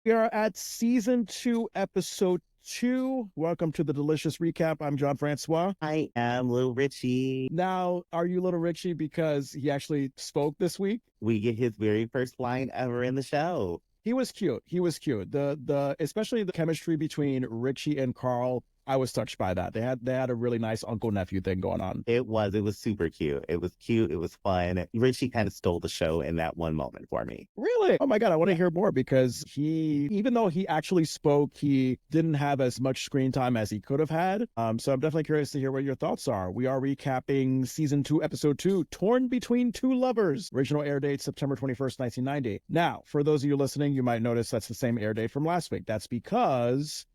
We are at season 2, episode 2. Welcome to the Delicious Recap. I'm Jon Francois. I am Little Richie. Now, are you Little Richie because he actually spoke this week? We get his very first line ever in the show. He was cute. He was cute. Especially the chemistry between Richie and Carl. I was touched by that. They had a really nice uncle nephew thing going on. It was super cute. It was cute. It was fun. Richie kind of stole the show in that one moment for me. Really? Oh my God, I want to hear more because even though he actually spoke, he didn't have as much screen time as he could have had. So I'm definitely curious to hear what your thoughts are. We are recapping season 2, episode 2, Torn Between Two Lovers. Original air date September 21st, 1990. Now, for those of you listening, you might notice that's the same air date from last week. That's because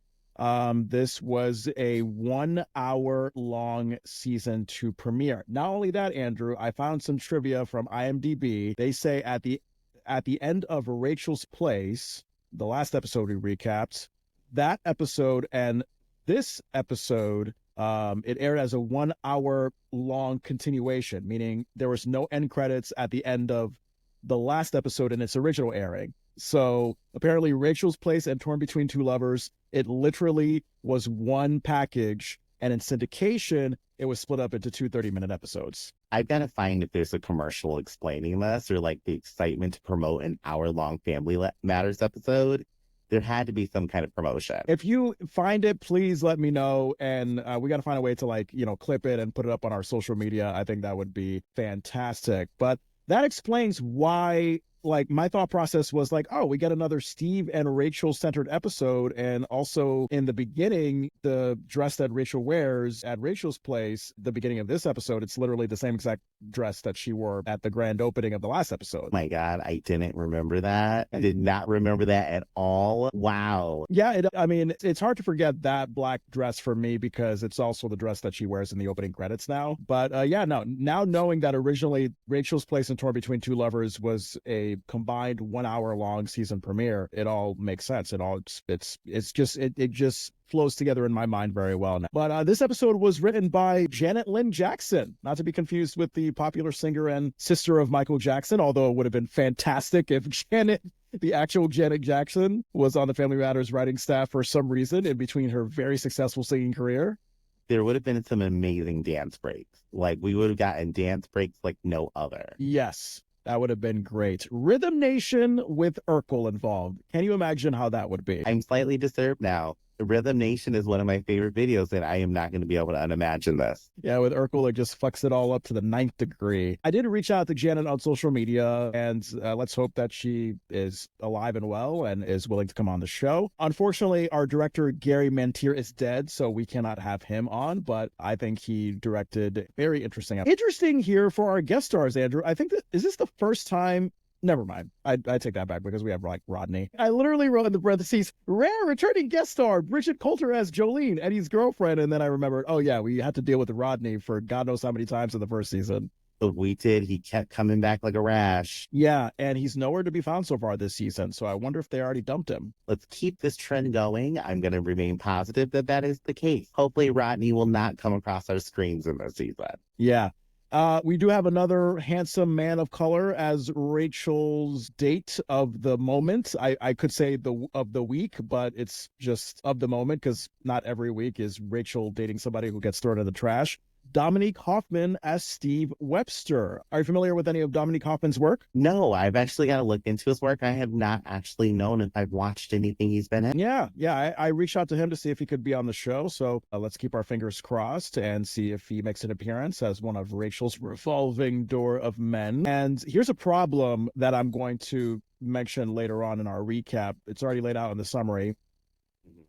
this was a 1 hour long season 2 premiere. Not only that, Andrew, I found some trivia from IMDb. They say at the end of Rachel's Place, the last episode we recapped, that episode and this episode, it aired as a 1 hour long continuation, meaning there was no end credits at the end of the last episode in its original airing. So apparently Rachel's Place and Torn Between Two Lovers, it literally was one package, and in syndication, it was split up into two 30-minute episodes. I've got to find if there's a commercial explaining this or like the excitement to promote an hour-long Family Matters episode. There had to be some kind of promotion. If you find it, please let me know. And we got to find a way to clip it and put it up on our social media. I think that would be fantastic. But that explains why, my thought process was oh, we get another Steve and Rachel centered episode. And also in the beginning, the dress that Rachel wears at Rachel's Place, the beginning of this episode, it's literally the same exact dress that she wore at the grand opening of the last episode. Oh my God, I didn't remember that. I did not remember that at all. Wow. Yeah, it's hard to forget that black dress for me because it's also the dress that she wears in the opening credits now. But now knowing that originally Rachel's Place and Torn Between Two Lovers was a combined 1 hour long season premiere, it all makes sense. It just flows together in my mind very well now. But this episode was written by Janet Lynn Jackson, not to be confused with the popular singer and sister of Michael Jackson, although it would have been fantastic if the actual Janet Jackson was on the Family Matters writing staff for some reason in between her very successful singing career. There would have been some amazing dance breaks. We would have gotten dance breaks like no other. Yes. That would have been great. Rhythm Nation with Urkel involved. Can you imagine how that would be? I'm slightly disturbed now. Rhythm Nation is one of my favorite videos, and I am not going to be able to unimagine this. Yeah, with Urkel, it just fucks it all up to the 9th degree. I did reach out to Janet on social media, and let's hope that she is alive and well and is willing to come on the show. Unfortunately, our director, Gary Mantier, is dead, so we cannot have him on, but I think he directed very interesting. Interesting here for our guest stars, Andrew. I think is this the first time... Never mind. I take that back because we have Rodney. I literally wrote in the parentheses, rare returning guest star, Bridget Coulter as Jolene, Eddie's girlfriend. And then I remembered, oh yeah, we had to deal with Rodney for God knows how many times in the first season. But we did. He kept coming back like a rash. Yeah, and he's nowhere to be found so far this season. So I wonder if they already dumped him. Let's keep this trend going. I'm going to remain positive that is the case. Hopefully Rodney will not come across our screens in this season. Yeah. We do have another handsome man of color as Rachel's date of the moment. I could say of the week, but it's just of the moment because not every week is Rachel dating somebody who gets thrown in the trash. Dominique Hoffman as Steve Webster. Are you familiar with any of Dominique Hoffman's work? No, I've actually got to look into his work. I have not actually known if I've watched anything he's been in. Yeah. I reached out to him to see if he could be on the show. So let's keep our fingers crossed and see if he makes an appearance as one of Rachel's revolving door of men. And here's a problem that I'm going to mention later on in our recap. It's already laid out in the summary.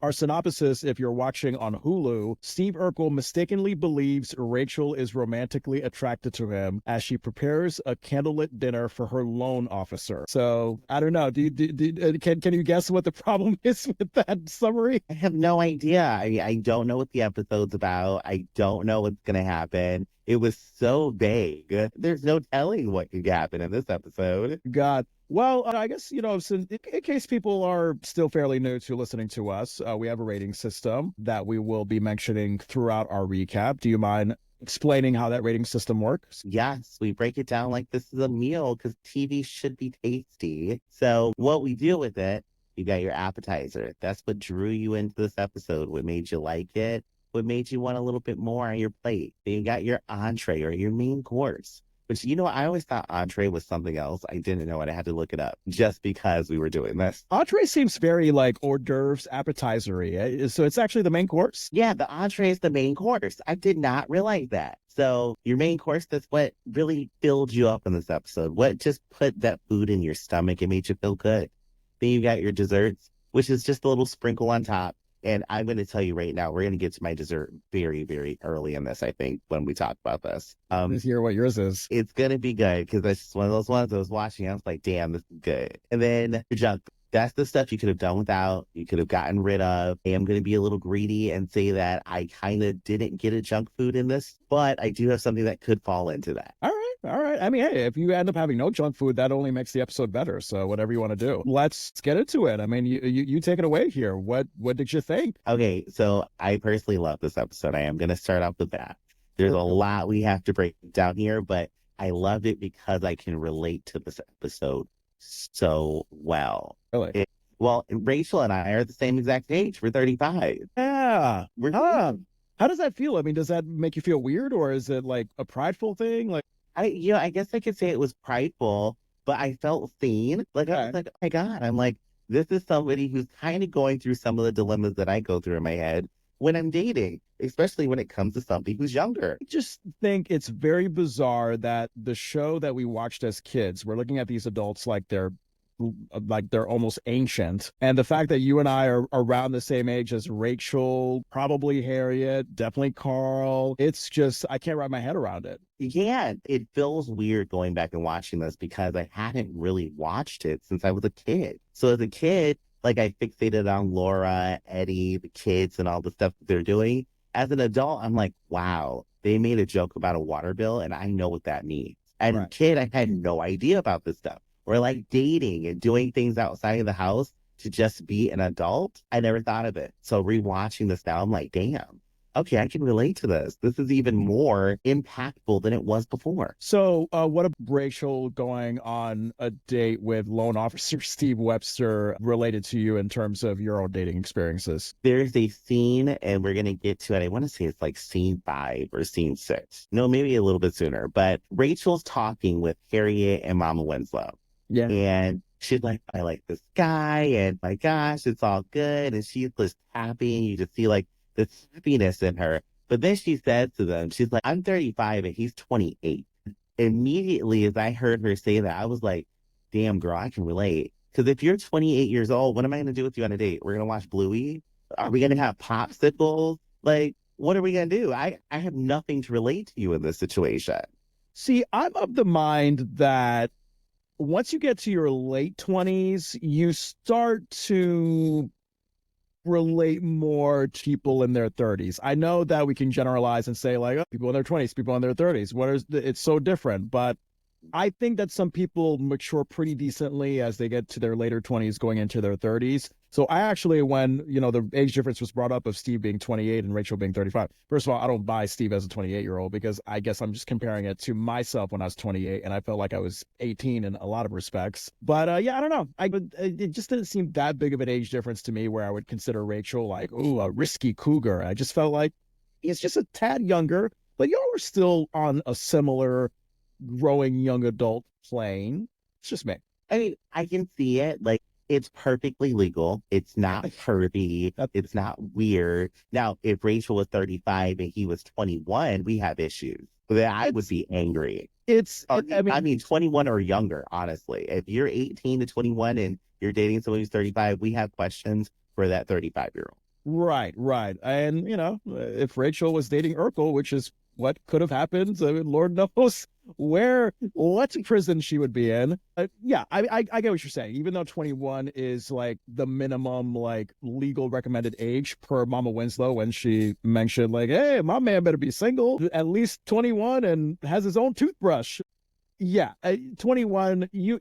Our synopsis, if you're watching on Hulu, Steve Urkel mistakenly believes Rachel is romantically attracted to him as she prepares a candlelit dinner for her loan officer. So, I don't know. Can you guess what the problem is with that summary? I have no idea. I don't know what the episode's about. I don't know what's going to happen. It was so vague. There's no telling what could happen in this episode. God. Well, I guess, in case people are still fairly new to listening to us, we have a rating system that we will be mentioning throughout our recap. Do you mind explaining how that rating system works? Yes, we break it down like this is a meal because TV should be tasty. So what we do with it You got your appetizer. That's what drew you into this episode. What made you like it? What made you want a little bit more on your plate? Then you got your entree or your main course. Which, I always thought entree was something else. I didn't know it. I had to look it up just because we were doing this. Entree seems very like hors d'oeuvres appetizer-y. So it's actually the main course? Yeah, the entree is the main course. I did not realize that. So your main course, that's what really filled you up in this episode. What just put that food in your stomach and made you feel good. Then you got your desserts, which is just a little sprinkle on top. And I'm going to tell you right now, we're going to get to my dessert very, very early in this, I think, when we talk about this. Let's hear what yours is. It's going to be good because that's just one of those ones I was watching. I was like, damn, this is good. And then your junk. That's the stuff you could have done without. You could have gotten rid of. I am going to be a little greedy and say that I kind of didn't get a junk food in this, but I do have something that could fall into that. All right. All right. I mean, hey, if you end up having no junk food, that only makes the episode better. So whatever you want to do, let's get into it. I mean, you take it away here. What did you think? Okay, so I personally love this episode. I am going to start off with that. There's a lot we have to break down here, but I loved it because I can relate to this episode so well. Really? Well, Rachel and I are the same exact age. We're 35. Yeah. We're How does that feel? I mean, does that make you feel weird, or is it like a prideful thing? Like, I guess I could say it was prideful, but I felt seen. Like, I was like, oh my God, I'm like, this is somebody who's kind of going through some of the dilemmas that I go through in my head when I'm dating, especially when it comes to somebody who's younger. I just think it's very bizarre that the show that we watched as kids, we're looking at these adults like they're almost ancient. And the fact that you and I are around the same age as Rachel, probably Harriet, definitely Carl, it's just, I can't wrap my head around it. Yeah, it feels weird going back and watching this because I hadn't really watched it since I was a kid. So as a kid, like I fixated on Laura, Eddie, the kids, and all the stuff that they're doing. As an adult, I'm like, wow, they made a joke about a water bill, and I know what that means. As a kid, I had no idea about this stuff. Or like dating and doing things outside of the house to just be an adult. I never thought of it. So rewatching this now, I'm like, damn, okay, I can relate to this. This is even more impactful than it was before. So what about Rachel going on a date with loan officer Steve Webster related to you in terms of your own dating experiences? There's a scene, and we're going to get to it. I want to say it's like scene 5 or scene 6. No, maybe a little bit sooner. But Rachel's talking with Harriet and Mama Winslow. Yeah. And she's like, I like this guy, and my gosh, it's all good. And she's just happy, and you just see like this happiness in her. But then she says to them, she's like, I'm 35 and he's 28. Immediately, as I heard her say that, I was like, damn, girl, I can relate. Because if you're 28 years old, what am I going to do with you on a date? We're going to watch Bluey? Are we going to have popsicles? Like, what are we going to do? I have nothing to relate to you in this situation. See, I'm of the mind that once you get to your late 20s, you start to relate more to people in their 30s. I know that we can generalize and say like, oh, people in their 20s, people in their 30s. It's so different, but I think that some people mature pretty decently as they get to their later 20s going into their 30s. So I actually, when, the age difference was brought up of Steve being 28 and Rachel being 35, first of all, I don't buy Steve as a 28-year-old because I guess I'm just comparing it to myself when I was 28 and I felt like I was 18 in a lot of respects. But yeah, I don't know. It just didn't seem that big of an age difference to me where I would consider Rachel like, ooh, a risky cougar. I just felt like he's just a tad younger, but y'all were still on a similar growing young adult plane. It's just me. I mean, I can see it. Like, it's perfectly legal. It's not pervy. It's not weird. Now, if Rachel was 35 and he was 21, we have issues. Then I would be angry. I mean, 21 or younger, honestly. If you're 18 to 21 and you're dating someone who's 35, we have questions for that 35-year-old. Right. And, if Rachel was dating Urkel, which is what could have happened, Lord knows what prison she would be in. Yeah, I get what you're saying. Even though 21 is like the minimum like legal recommended age per Mama Winslow when she mentioned like, hey, my man better be single, at least 21 and has his own toothbrush. Yeah, 21, you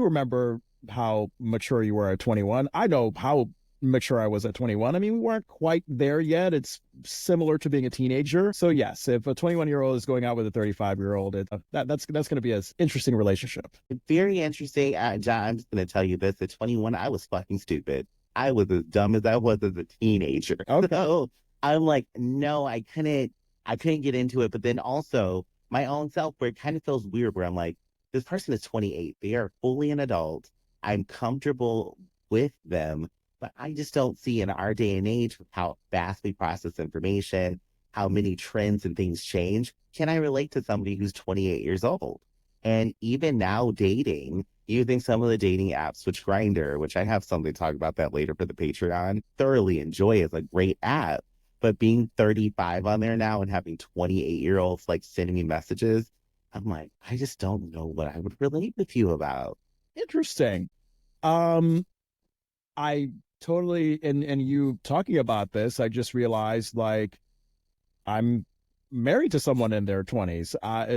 remember how mature you were at 21. I know how mature I was at 21. I mean, we weren't quite there yet. It's similar to being a teenager. So yes, if a 21-year-old is going out with a 35-year-old, that's going to be an interesting relationship. Very interesting. John, I'm just going to tell you this. At 21, I was fucking stupid. I was as dumb as I was as a teenager. Okay. So I'm like, no, I couldn't get into it. But then also my own self, where it kind of feels weird, where I'm like, this person is 28. They are fully an adult. I'm comfortable with them, but I just don't see in our day and age with how fast we process information, how many trends and things change. Can I relate to somebody who's 28 years old? And even now dating, using some of the dating apps, which Grindr, which I have something to talk about that later for the Patreon, thoroughly enjoy as a great app. But being 35 on there now and having 28-year-olds like sending me messages, I'm like, I just don't know what I would relate with you about. Interesting. I totally, and you talking about this, I just realized like I'm married to someone in their 20s.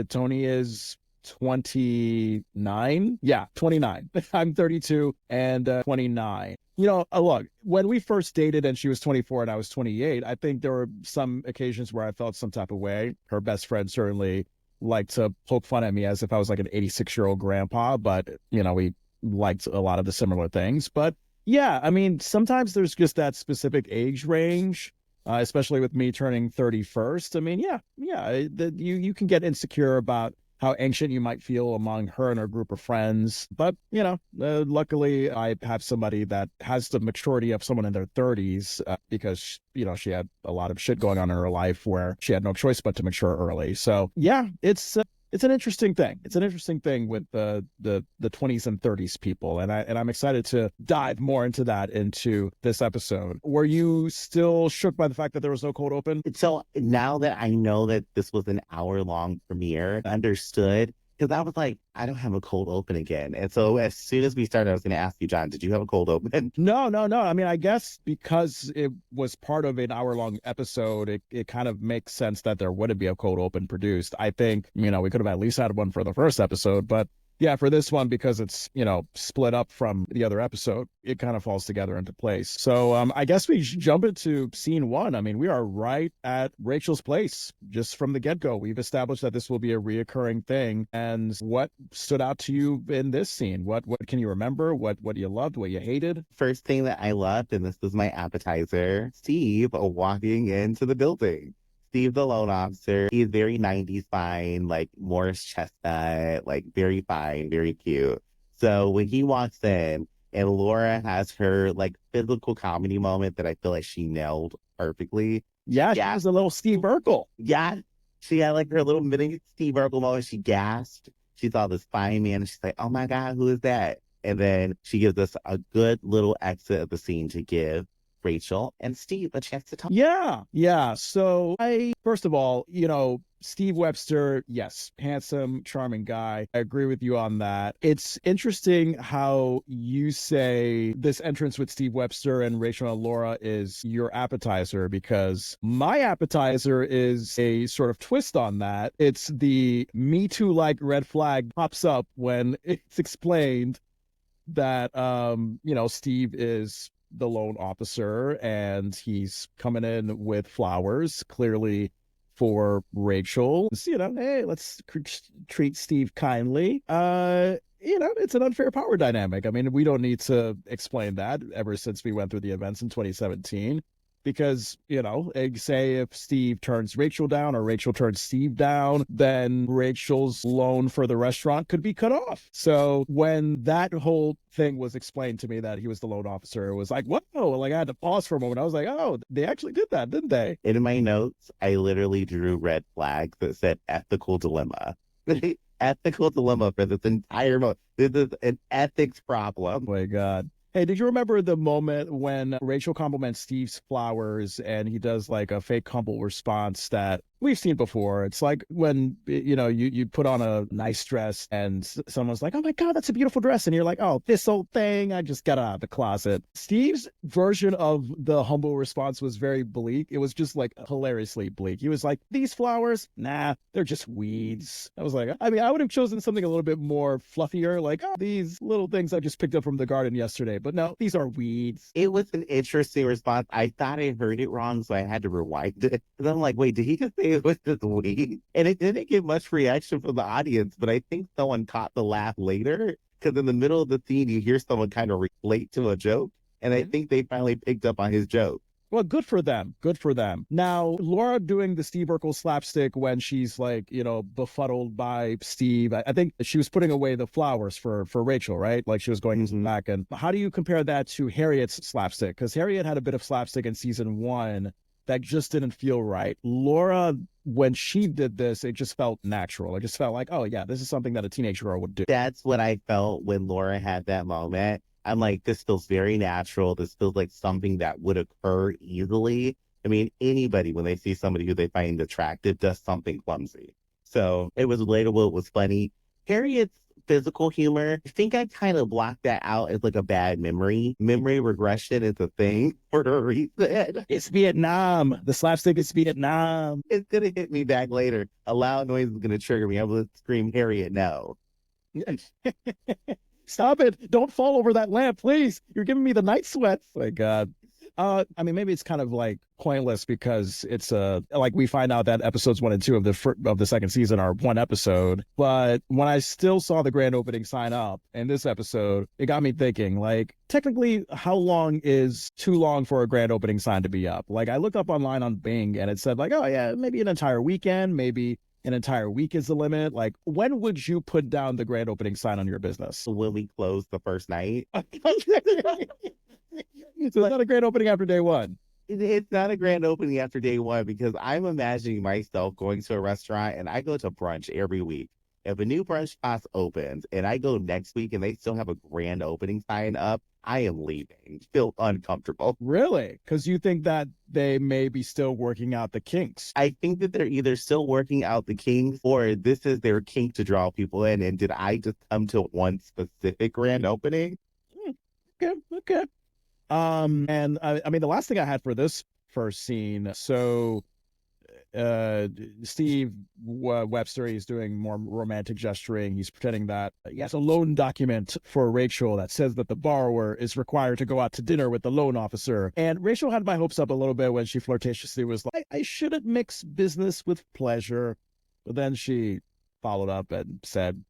Tony is 29. Yeah, 29. I'm 32 and 29. Look, when we first dated and she was 24 and I was 28, I think there were some occasions where I felt some type of way. Her best friend certainly liked to poke fun at me as if I was like an 86-year-old grandpa, but, we liked a lot of the similar things. But yeah, I mean, sometimes there's just that specific age range. Especially with me turning 31st. I mean, you can get insecure about how ancient you might feel among her and her group of friends. But, luckily, I have somebody that has the maturity of someone in their 30s because, she had a lot of shit going on in her life where she had no choice but to mature early. So, yeah, it's an interesting thing. It's an interesting thing with the 20s and 30s people, and I'm excited to dive more into that into this episode. Were you still shook by the fact that there was no cold open? So now that I know that this was an hour-long premiere, I understood, because I was like, I don't have a cold open again. And so as soon as we started, I was going to ask you, John, did you have a cold open? No. I mean, I guess because it was part of an hour-long episode, it kind of makes sense that there wouldn't be a cold open produced. I think, we could have at least had one for the first episode, but yeah, for this one, because it's, split up from the other episode, it kind of falls together into place. So I guess we jump into scene one. I mean, we are right at Rachel's place just from the get-go. We've established that this will be a reoccurring thing. And what stood out to you in this scene? What can you remember? What you loved, what you hated? First thing that I loved, and this was my appetizer, Steve walking into the building. Steve, the loan officer, he's very 90s fine, like Morris Chestnut, like very fine, very cute. So when he walks in and Laura has her like physical comedy moment that I feel like she nailed perfectly. Yeah, she was a little Steve Urkel. Yeah, she had like her little mini Steve Urkel moment. She gasped. She saw this fine man and she's like, oh my God, who is that? And then she gives us a good little exit of the scene to give Rachel and Steve a chance to talk. Yeah. So first of all, Steve Webster, yes, handsome, charming guy. I agree with you on that. It's interesting how you say this entrance with Steve Webster and Rachel and Laura is your appetizer, because my appetizer is a sort of twist on that. It's the Me Too-like red flag pops up when it's explained that, Steve is the loan officer and he's coming in with flowers, clearly for Rachel. Hey, let's treat Steve kindly. It's an unfair power dynamic. I mean, we don't need to explain that ever since we went through the events in 2017. Because, say if Steve turns Rachel down or Rachel turns Steve down, then Rachel's loan for the restaurant could be cut off. So when that whole thing was explained to me that he was the loan officer, it was like, whoa, like I had to pause for a moment. I was like, oh, they actually did that, didn't they? In my notes, I literally drew red flags that said ethical dilemma. Ethical dilemma for this entire moment. This is an ethics problem. Oh my God. Hey, did you remember the moment when Rachel compliments Steve's flowers and he does like a fake humble response that we've seen before? It's like when, you put on a nice dress and someone's like, oh my God, that's a beautiful dress. And you're like, oh, this old thing, I just got out of the closet. Steve's version of the humble response was very bleak. It was just like hilariously bleak. He was like, these flowers, nah, they're just weeds. I was like, I would have chosen something a little bit more fluffier, like, oh, these little things I just picked up from the garden yesterday. but no, these are weeds. It was an interesting response. I thought I heard it wrong, so I had to rewind it. And I'm like, wait, did he just say it was just weed? And it didn't get much reaction from the audience, but I think someone caught the laugh later because in the middle of the scene, you hear someone kind of relate to a joke. And I think they finally picked up on his joke. Well, good for them. Good for them. Now, Laura doing the Steve Urkel slapstick when she's like, befuddled by Steve. I think she was putting away the flowers for Rachel, right? Like she was going back. And how do you compare that to Harriet's slapstick? Because Harriet had a bit of slapstick in season 1 that just didn't feel right. Laura, when she did this, it just felt natural. It just felt like, oh, yeah, this is something that a teenage girl would do. That's what I felt when Laura had that moment. I'm like, this feels very natural. This feels like something that would occur easily. I mean, anybody, when they see somebody who they find attractive, does something clumsy. So it was relatable. It was funny. Harriet's physical humor, I think I kind of blocked that out as like a bad memory. Memory regression is a thing for a reason. It's Vietnam. The slapstick is Vietnam. It's going to hit me back later. A loud noise is going to trigger me. I'm going to scream, Harriet, no. Stop it. Don't fall over that lamp, please. You're giving me the night sweats. My God. I mean, maybe it's kind of like pointless because it's like we find out that episodes 1 and 2 of the second season are one episode. But when I still saw the grand opening sign up in this episode, it got me thinking, like, technically, how long is too long for a grand opening sign to be up? Like, I looked up online on Bing and it said, like, oh, yeah, maybe an entire weekend, maybe an entire week is the limit. Like, when would you put down the grand opening sign on your business? Will we close the first night? So it's not a grand opening after day 1. It's not a grand opening after day 1 because I'm imagining myself going to a restaurant and I go to brunch every week. If a new brunch spot opens and I go next week and they still have a grand opening sign up, I am leaving. Feel uncomfortable. Really? Because you think that they may be still working out the kinks. I think that they're either still working out the kinks or this is their kink to draw people in. And did I just come to one specific grand opening? Okay. And I mean, the last thing I had for this first scene, so Steve Webster, he's doing more romantic gesturing. He's pretending that he has a loan document for Rachel that says that the borrower is required to go out to dinner with the loan officer. And Rachel had my hopes up a little bit when she flirtatiously was like, I shouldn't mix business with pleasure. But then she followed up and said,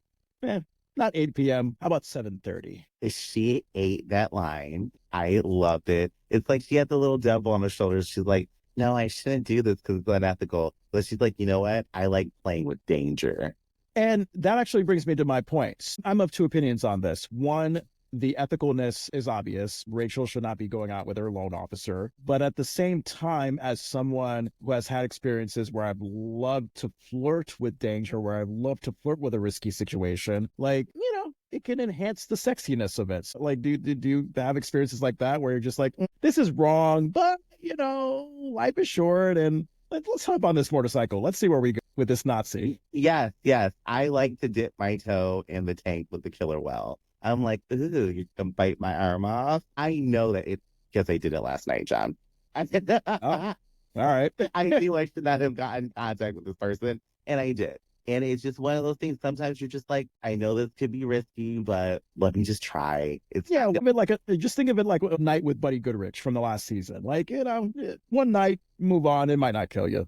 not 8 p.m. How about 7:30? She ate that line. I loved it. It's like she had the little devil on her shoulders. She's like, no, I shouldn't do this because it's unethical. But she's like, you know what? I like playing with danger. And that actually brings me to my point. I'm of two opinions on this. One, the ethicalness is obvious. Rachel should not be going out with her loan officer. But at the same time, as someone who has had experiences where I've loved to flirt with danger, where I've loved to flirt with a risky situation, like, it can enhance the sexiness of it. So, like, do you have experiences like that where you're just like, this is wrong, but, life is short and let's hop on this motorcycle. Let's see where we go with this Nazi. Yes. I like to dip my toe in the tank with the killer whale. I'm like, ooh, you can bite my arm off. I know that it's because I did it last night, John. I did that. Oh, all right. I feel I should not have gotten in contact with this person, and I did. And it's just one of those things. Sometimes you're just like, I know this could be risky, but let me just try. I mean, just think of it like a night with Buddy Goodrich from the last season. Like, one night, move on. It might not kill you.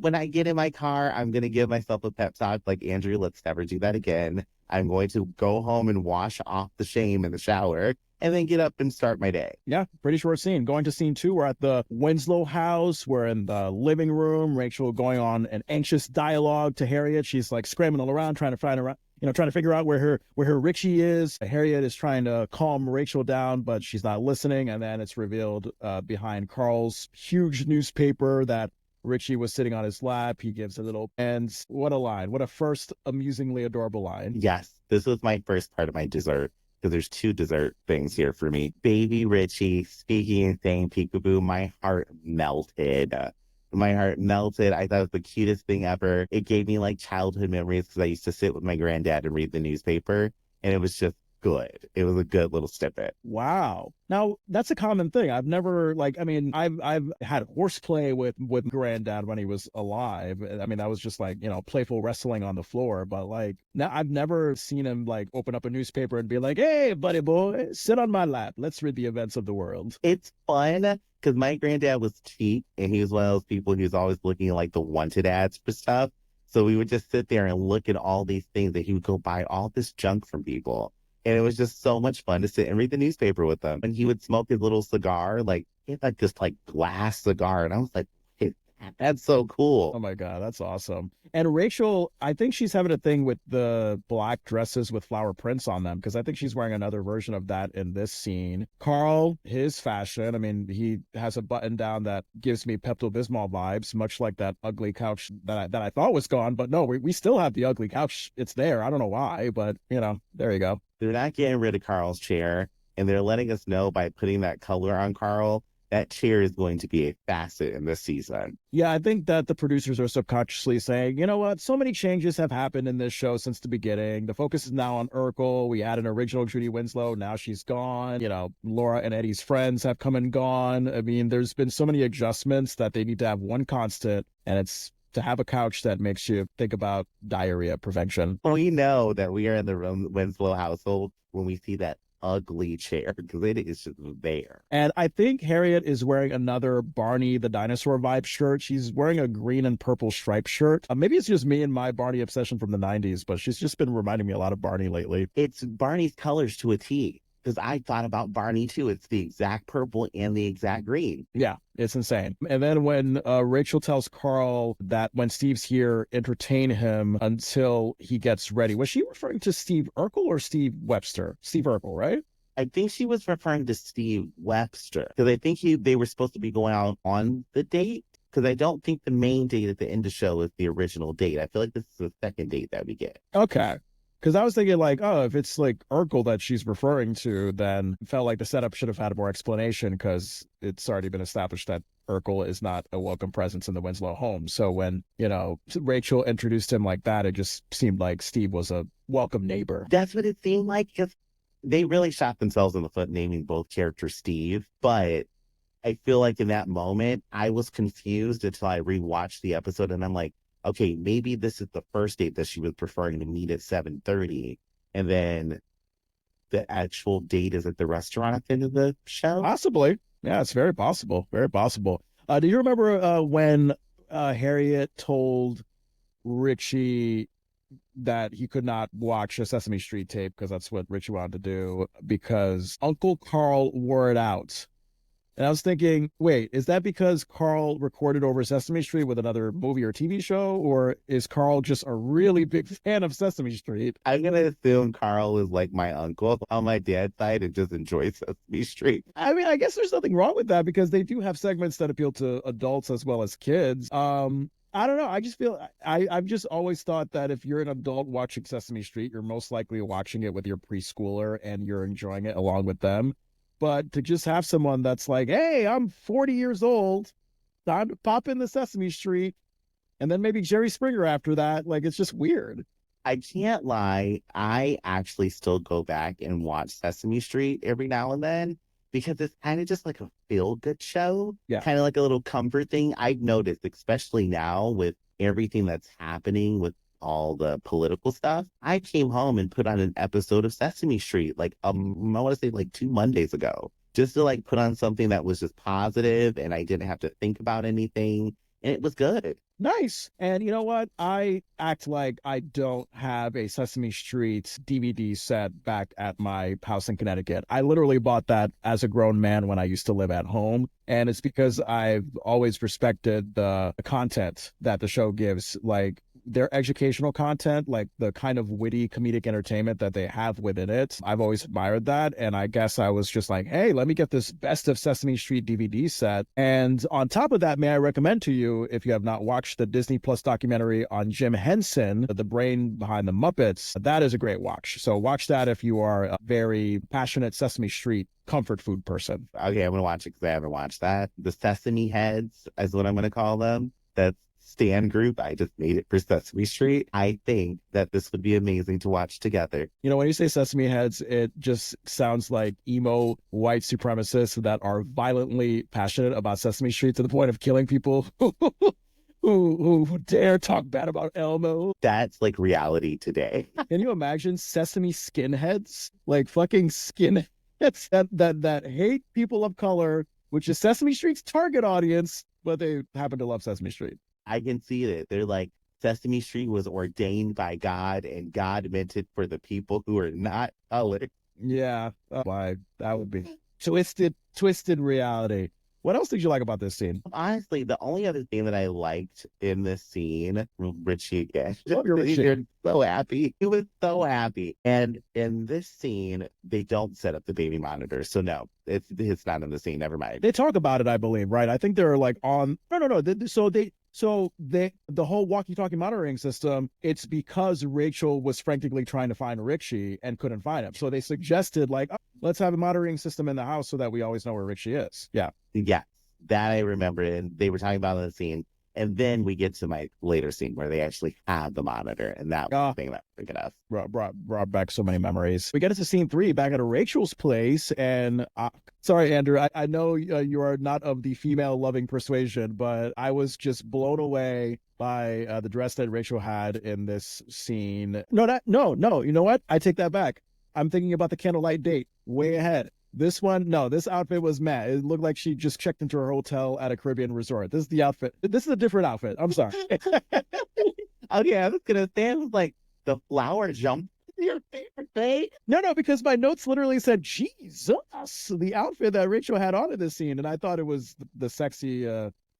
When I get in my car, I'm going to give myself a pep talk like, Andrew, let's never do that again. I'm going to go home and wash off the shame in the shower and then get up and start my day. Yeah, pretty short scene. Going to scene 2, we're at the Winslow house. We're in the living room. Rachel going on an anxious dialogue to Harriet. She's like scrambling around, trying to figure out where her Richie is. Harriet is trying to calm Rachel down, but she's not listening. And then it's revealed behind Carl's huge newspaper that Richie was sitting on his lap. He gives a little, and what a line. What a first amusingly adorable line. Yes, this was my first part of my dessert, because there's 2 dessert things here for me. Baby Richie speaking and saying peekaboo, my heart melted. I thought it was the cutest thing ever. It gave me like childhood memories because I used to sit with my granddad and read the newspaper, and it was just good. It was a good little snippet. Wow. Now that's a common thing. I've never I've had horseplay with granddad when he was alive. I mean, that was just like, playful wrestling on the floor, but like now I've never seen him like open up a newspaper and be like, "Hey, buddy boy, sit on my lap. Let's read the events of the world." It's fun because my granddad was cheap and he was one of those people who's always looking at like the wanted ads for stuff. So we would just sit there and look at all these things that he would go buy all this junk from people. And it was just so much fun to sit and read the newspaper with him. And he would smoke his little cigar, like he had like this like glass cigar. And I was like, "Hey, that's so cool." Oh my God, that's awesome. And Rachel, I think she's having a thing with the black dresses with flower prints on them because I think she's wearing another version of that in this scene. Carl, his fashion, I mean, he has a button down that gives me Pepto-Bismol vibes, much like that ugly couch that I thought was gone. But no, we still have the ugly couch. It's there. I don't know why, but there you go. They're not getting rid of Carl's chair. And they're letting us know by putting that color on Carl, that chair is going to be a facet in this season. Yeah, I think that the producers are subconsciously saying, you know what, so many changes have happened in this show since the beginning. The focus is now on Urkel. We had an original Judy Winslow. Now she's gone. Laura and Eddie's friends have come and gone. I mean, there's been so many adjustments that they need to have one constant, and it's to have a couch that makes you think about diarrhea prevention. We know that we are in the Winslow household when we see that ugly chair because it is just there. And I think Harriet is wearing another Barney the dinosaur vibe shirt. She's wearing a green and purple striped shirt. Maybe it's just me and my Barney obsession from the 90s, but she's just been reminding me a lot of Barney lately. It's Barney's colors to a T because I thought about Barney too. It's the exact purple and the exact green. Yeah, it's insane. And then when Rachel tells Carl that when Steve's here, entertain him until he gets ready. Was she referring to Steve Urkel or Steve Webster? Steve Urkel, right? I think she was referring to Steve Webster because I think they were supposed to be going out on the date because I don't think the main date at the end of the show is the original date. I feel like this is the second date that we get. Okay. Because I was thinking like, oh, if it's like Urkel that she's referring to, then it felt like the setup should have had more explanation because it's already been established that Urkel is not a welcome presence in the Winslow home. So when, Rachel introduced him like that, it just seemed like Steve was a welcome neighbor. That's what it seemed like because they really shot themselves in the foot naming both characters Steve. But I feel like in that moment, I was confused until I rewatched the episode and I'm like, okay, maybe this is the first date that she was preferring to meet at 7:30. And then the actual date is at the restaurant at the end of the show. Possibly. Yeah, it's very possible. Very possible. Do you remember when Harriet told Richie that he could not watch a Sesame Street tape because that's what Richie wanted to do because Uncle Carl wore it out? And I was thinking, wait, is that because Carl recorded over Sesame Street with another movie or TV show? Or is Carl just a really big fan of Sesame Street? I'm going to assume Carl is like my uncle on my dad's side and just enjoys Sesame Street. I mean, I guess there's nothing wrong with that because they do have segments that appeal to adults as well as kids. I don't know. I just feel I've just always thought that if you're an adult watching Sesame Street, you're most likely watching it with your preschooler and you're enjoying it along with them. But to just have someone that's like, hey, I'm 40 years old, time to pop in the Sesame Street, and then maybe Jerry Springer after that, like, it's just weird. I can't lie. I actually still go back and watch Sesame Street every now and then because it's kind of just like a feel-good show. Yeah. Kind of like a little comfort thing. I've noticed, especially now with everything that's happening with all the political stuff, I came home and put on an episode of Sesame Street, like I want to say like 2 Mondays ago, just to like put on something that was just positive and I didn't have to think about anything. And it was good. Nice. And you know what? I act like I don't have a Sesame Street DVD set back at my house in Connecticut. I literally bought that as a grown man when I used to live at home. And it's because I've always respected the content that the show gives, like their educational content, like the kind of witty comedic entertainment that they have within it. I've always admired that. And I guess I was just like, hey, let me get this Best of Sesame Street DVD set. And on top of that, may I recommend to you, if you have not watched the Disney Plus documentary on Jim Henson, the brain behind the Muppets, that is a great watch. So watch that if you are a very passionate Sesame Street comfort food person. Okay, I'm going to watch it because I haven't watched that. The Sesame Heads is what I'm going to call them. That's stan group. I just made it for Sesame Street. I think that this would be amazing to watch together. You know, when you say Sesame Heads, it just sounds like emo white supremacists that are violently passionate about Sesame Street to the point of killing people who dare talk bad about Elmo. That's like reality today. Can you imagine Sesame skinheads? Like fucking skinheads that hate people of color, which is Sesame Street's target audience, but they happen to love Sesame Street. I can see it. They're like, Sesame Street was ordained by God, and God meant it for the people who are not colored. Yeah, why that would be twisted reality. What else did you like about this scene? Honestly, the only other thing that I liked in this scene, Richie again, Love your Richie. you're so happy. He was so happy. And in this scene, they don't set up the baby monitor. So no, it's not in the scene. Never mind. They talk about it, I believe, right? I think they're like on. No. So the whole walkie-talkie monitoring system, it's because Rachel was frantically trying to find Richie and couldn't find him. So they suggested like, oh, let's have a monitoring system in the house so that we always know where Richie is. Yeah. Yes, that I remember. And they were talking about in the scene. And then we get to my later scene where they actually have the monitor, and that was the thing that freaked us. Brought back so many memories. We get into scene 3 back at Rachel's place, and sorry, Andrew, I know you are not of the female-loving persuasion, but I was just blown away by the dress that Rachel had in this scene. No. You know what? I take that back. I'm thinking about the candlelight date way ahead. This one, no, this outfit was mad. It looked like she just checked into her hotel at a Caribbean resort. This is the outfit. This is a different outfit. I'm sorry. Oh, yeah, I was going to say, it was like the flower jump. Your favorite thing? No, because my notes literally said, Jesus, the outfit that Rachel had on in this scene. And I thought it was the sexy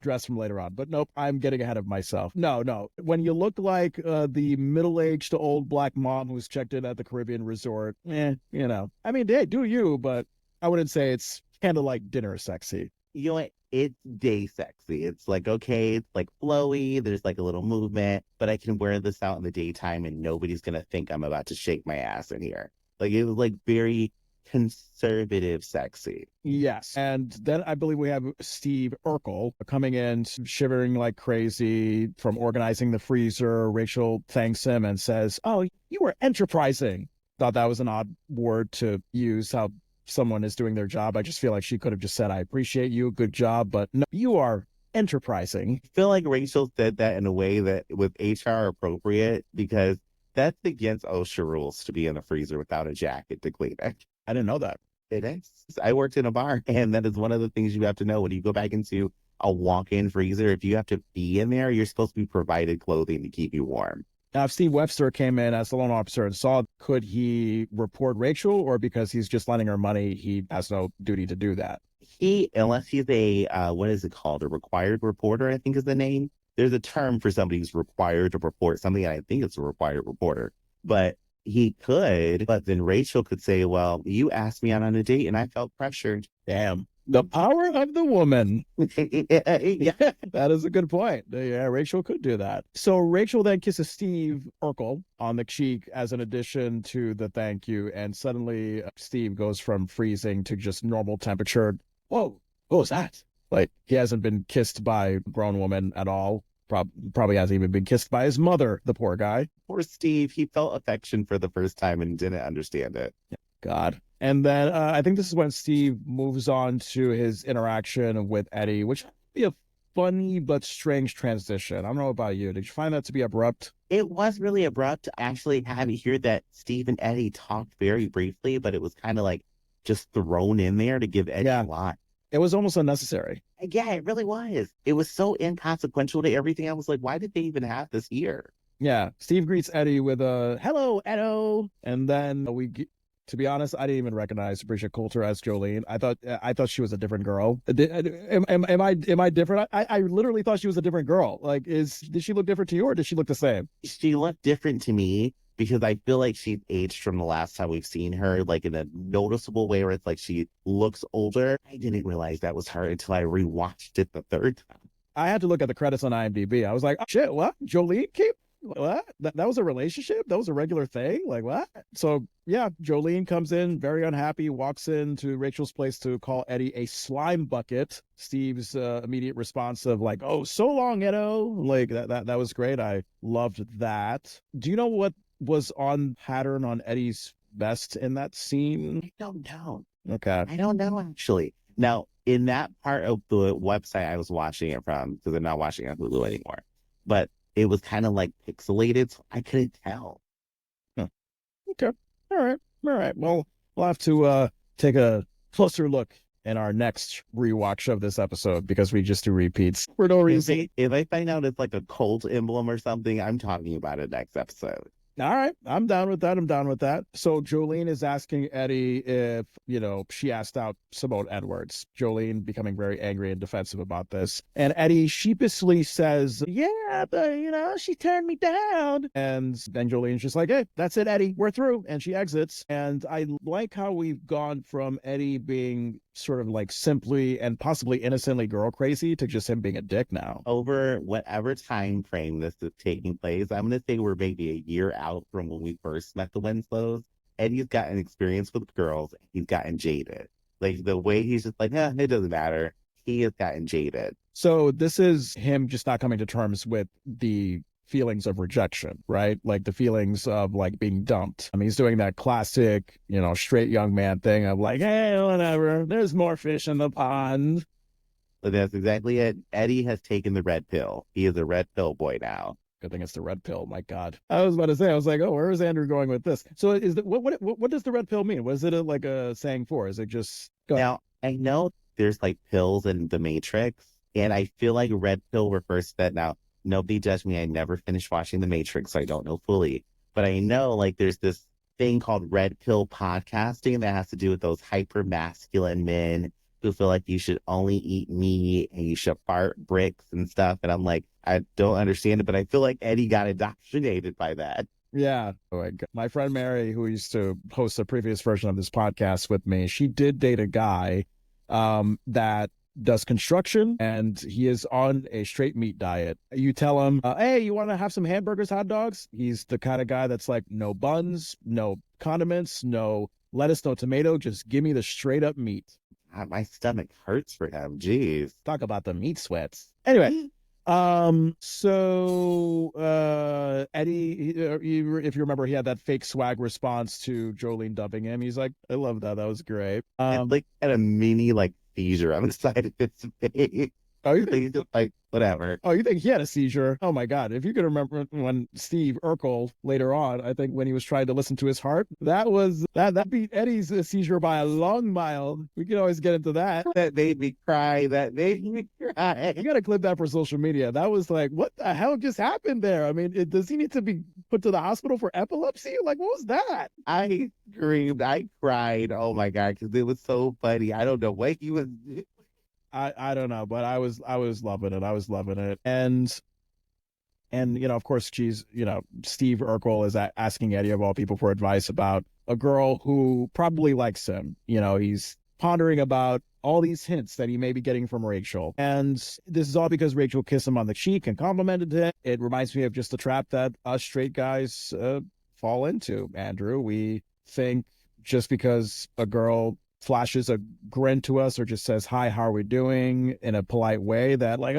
dress from later on. But nope, I'm getting ahead of myself. No. When you look like the middle-aged old black mom who's checked in at the Caribbean resort, you know. I mean, hey, do you, but I wouldn't say it's candlelight dinner sexy. You know what? It's day sexy. It's like, okay, it's like flowy. There's like a little movement, but I can wear this out in the daytime and nobody's going to think I'm about to shake my ass in here. Like, it was like very conservative sexy. Yes. And then I believe we have Steve Urkel coming in, shivering like crazy from organizing the freezer. Rachel thanks him and says, oh, you were enterprising. Thought that was an odd word to use, how someone is doing their job. I just feel like she could have just said, I appreciate you, good job, but no, you are enterprising. I feel like Rachel said that in a way that was HR appropriate, because that's against OSHA rules to be in the freezer without a jacket to clean it. I didn't know that. It is. I worked in a bar, and that is one of the things you have to know when you go back into a walk-in freezer. If you have to be in there, you're supposed to be provided clothing to keep you warm. Now, if Steve Webster came in as the loan officer and saw, could he report Rachel, or because he's just lending her money, he has no duty to do that? Unless he's a, what is it called? A required reporter, I think is the name. There's a term for somebody who's required to report something, and I think it's a required reporter. But he could, but then Rachel could say, well, you asked me out on a date and I felt pressured. Damn. The power of the woman. Yeah. That is a good point. Yeah, Rachel could do that. So Rachel then kisses Steve Urkel on the cheek as an addition to the thank you. And suddenly Steve goes from freezing to just normal temperature. Whoa, what was that? Like, he hasn't been kissed by a grown woman at all. Probably hasn't even been kissed by his mother, the poor guy. Poor Steve. He felt affection for the first time and didn't understand it. God. And then I think this is when Steve moves on to his interaction with Eddie, which would be a funny but strange transition. I don't know about you. Did you find that to be abrupt? It was really abrupt. I actually had to hear that Steve and Eddie talked very briefly, but it was kind of like just thrown in there to give Eddie a lot. It was almost unnecessary. Yeah, it really was. It was so inconsequential to everything. I was like, why did they even have this here? Yeah. Steve greets Eddie with a, hello, Edo. And then to be honest, I didn't even recognize Bridget Coulter as Jolene. I thought she was a different girl. Am I different? I literally thought she was a different girl. Like, did she look different to you, or did she look the same? She looked different to me because I feel like she's aged from the last time we've seen her, like in a noticeable way where it's like she looks older. I didn't realize that was her until I rewatched it the third time. I had to look at the credits on IMDb. I was like, oh, shit, what? Jolene came? What? That was a relationship? That was a regular thing? Like, what? So, yeah, Jolene comes in very unhappy, walks into Rachel's place to call Eddie a slime bucket. Steve's immediate response of like, "Oh, so long, Edo." Like, that was great. I loved that. Do you know what was on pattern on Eddie's vest in that scene? I don't know. Okay. I don't know, actually. Now, in that part of the website I was watching it from, because I'm not watching it on Hulu anymore, but it was kind of like pixelated, so I couldn't tell. Huh. Okay. All right. All right. Well, we'll have to take a closer look in our next rewatch of this episode because we just do repeats for no reason. If I find out it's like a cult emblem or something, I'm talking about it next episode. All right. I'm down with that. I'm down with that. So Jolene is asking Eddie if, she asked out Simone Edwards. Jolene becoming very angry and defensive about this. And Eddie sheepishly says, "Yeah, but, she turned me down." And then Jolene's just like, "Hey, that's it, Eddie. We're through." And she exits. And I like how we've gone from Eddie being sort of like simply and possibly innocently girl crazy to just him being a dick now. Over whatever time frame this is taking place, I'm going to say we're maybe a year out from when we first met the Winslows. Eddie's gotten experience with girls. He's gotten jaded. Like the way he's just like, it doesn't matter. He has gotten jaded. So this is him just not coming to terms with the feelings of rejection, right? Like the feelings of like being dumped. I mean, he's doing that classic, straight young man thing of like, "Hey, whatever, there's more fish in the pond." But that's exactly it. Eddie has taken the red pill. He is a red pill boy now. Good thing it's the red pill. My God, I was about to say, I was like, oh, where is Andrew going with this? So is that what does the red pill mean? Was it like a saying for? Is it just now? I know there's like pills in the Matrix, and I feel like red pill refers to that. Now, nobody judge me. I never finished watching the Matrix, so I don't know fully. But I know like there's this thing called red pill podcasting that has to do with those hyper masculine men who feel like you should only eat meat and you should fart bricks and stuff. And I'm like, I don't understand it, but I feel like Eddie got indoctrinated by that. Yeah. Oh my God. My friend Mary, who used to host a previous version of this podcast with me, she did date a guy that does construction and he is on a straight meat diet. You tell him, "Hey, you want to have some hamburgers, hot dogs?" He's the kind of guy that's like, no buns, no condiments, no lettuce, no tomato. Just give me the straight up meat. My stomach hurts for him. Jeez. Talk about the meat sweats. Anyway. So Eddie, if you remember, he had that fake swag response to Jolene dumping him. He's like, "I love that. That was great." Like at a mini like seizure. I'm excited to see. Oh, you think like whatever? Oh, you think he had a seizure? Oh my God! If you could remember when Steve Urkel later on, I think when he was trying to listen to his heart, that beat Eddie's seizure by a long mile. We can always get into that. That made me cry. That made me cry. You got to clip that for social media. That was like, what the hell just happened there? I mean, does he need to be put to the hospital for epilepsy? Like, what was that? I screamed. I cried. Oh my God, because it was so funny. I don't know what he was. I don't know, but I was loving it. I was loving it. And of course, Steve Urkel is asking Eddie of all people for advice about a girl who probably likes him. He's pondering about all these hints that he may be getting from Rachel. And this is all because Rachel kissed him on the cheek and complimented him. It reminds me of just the trap that us straight guys fall into, Andrew. We think just because a girl flashes a grin to us or just says, "Hi, how are we doing?" in a polite way, that like,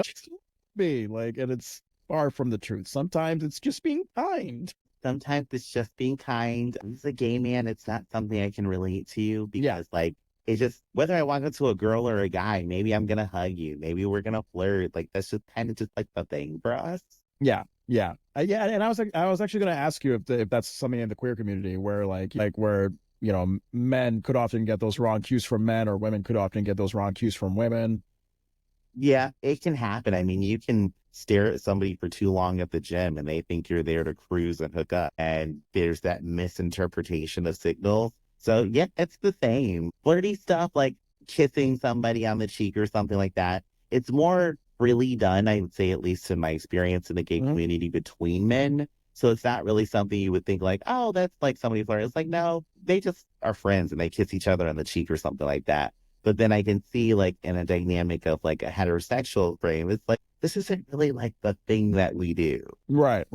be like, and it's far from the truth. Sometimes it's just being kind. Sometimes it's just being kind. As a gay man, it's not something I can relate to you because like, it's just, whether I walk up to a girl or a guy, maybe I'm going to hug you. Maybe we're going to flirt. Like, that's just kind of just like the thing for us. Yeah. Yeah. And I was actually going to ask you if that's something in the queer community where where men could often get those wrong cues from men, or women could often get those wrong cues from women. Yeah, it can happen. I mean, you can stare at somebody for too long at the gym and they think you're there to cruise and hook up. And there's that misinterpretation of signals. So yeah, it's the same. Flirty stuff like kissing somebody on the cheek or something like that. It's more freely done, I would say, at least in my experience in the gay community, between men. So it's not really something you would think like, oh, that's like somebody flirting. It's like, no, they just are friends and they kiss each other on the cheek or something like that. But then I can see like in a dynamic of like a heterosexual frame, it's like, this isn't really like the thing that we do. Right.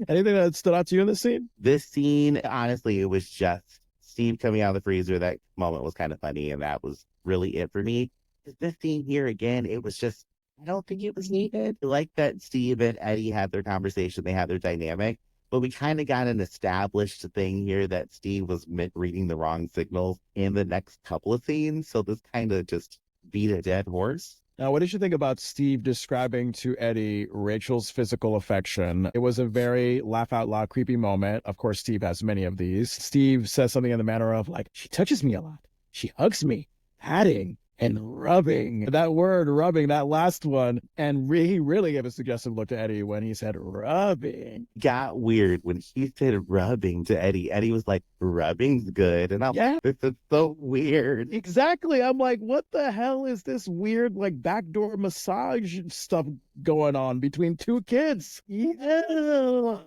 Anything that stood out to you in this scene? This scene, honestly, it was just Steve coming out of the freezer. That moment was kind of funny, and that was really it for me. This scene here, again, it was just, I don't think it was needed. I like that Steve and Eddie had their conversation, they had their dynamic, but we kind of got an established thing here that Steve was reading the wrong signals in the next couple of scenes. So this kind of just beat a dead horse. Now, what did you think about Steve describing to Eddie Rachel's physical affection? It was a very laugh out loud, creepy moment. Of course, Steve has many of these. Steve says something in the manner of, like, she touches me a lot. She hugs me, patting and rubbing. That word, rubbing, that last one. And he really gave a suggestive look to Eddie when he said rubbing. Got weird when he said rubbing to Eddie. Eddie was like, rubbing's good. And I'm like, this is so weird. Exactly. I'm like, what the hell is this weird, like, backdoor massage stuff going on between two kids? Yeah.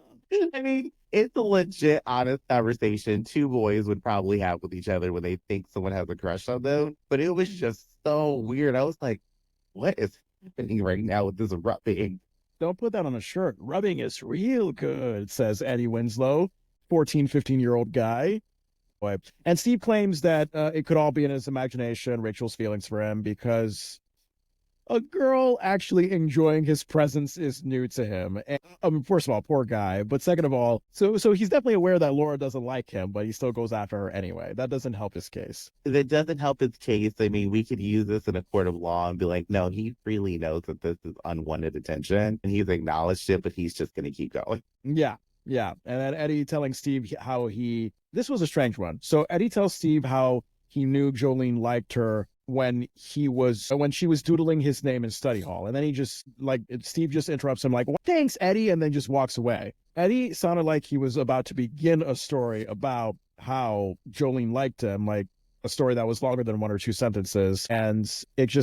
I mean, it's a legit, honest conversation two boys would probably have with each other when they think someone has a crush on them. But it was just so weird. I was like, what is happening right now with this rubbing? Don't put that on a shirt. Rubbing is real good, says Eddie Winslow, 14, 15-year-old guy. And Steve claims that it could all be in his imagination, Rachel's feelings for him, because a girl actually enjoying his presence is new to him. And, first of all, poor guy. But second of all, so he's definitely aware that Laura doesn't like him, but he still goes after her anyway. That doesn't help his case. That doesn't help his case. I mean, we could use this in a court of law and be like, no, he freely knows that this is unwanted attention and he's acknowledged it, but he's just going to keep going. Yeah. Yeah. And then Eddie telling Steve how this was a strange one. So Eddie tells Steve how he knew Jolene liked her when she was doodling his name in study hall. And then he just, like, Steve just interrupts him like, well, thanks, Eddie, and then just walks away. Eddie sounded like he was about to begin a story about how Jolene liked him, like a story that was longer than one or two sentences. And it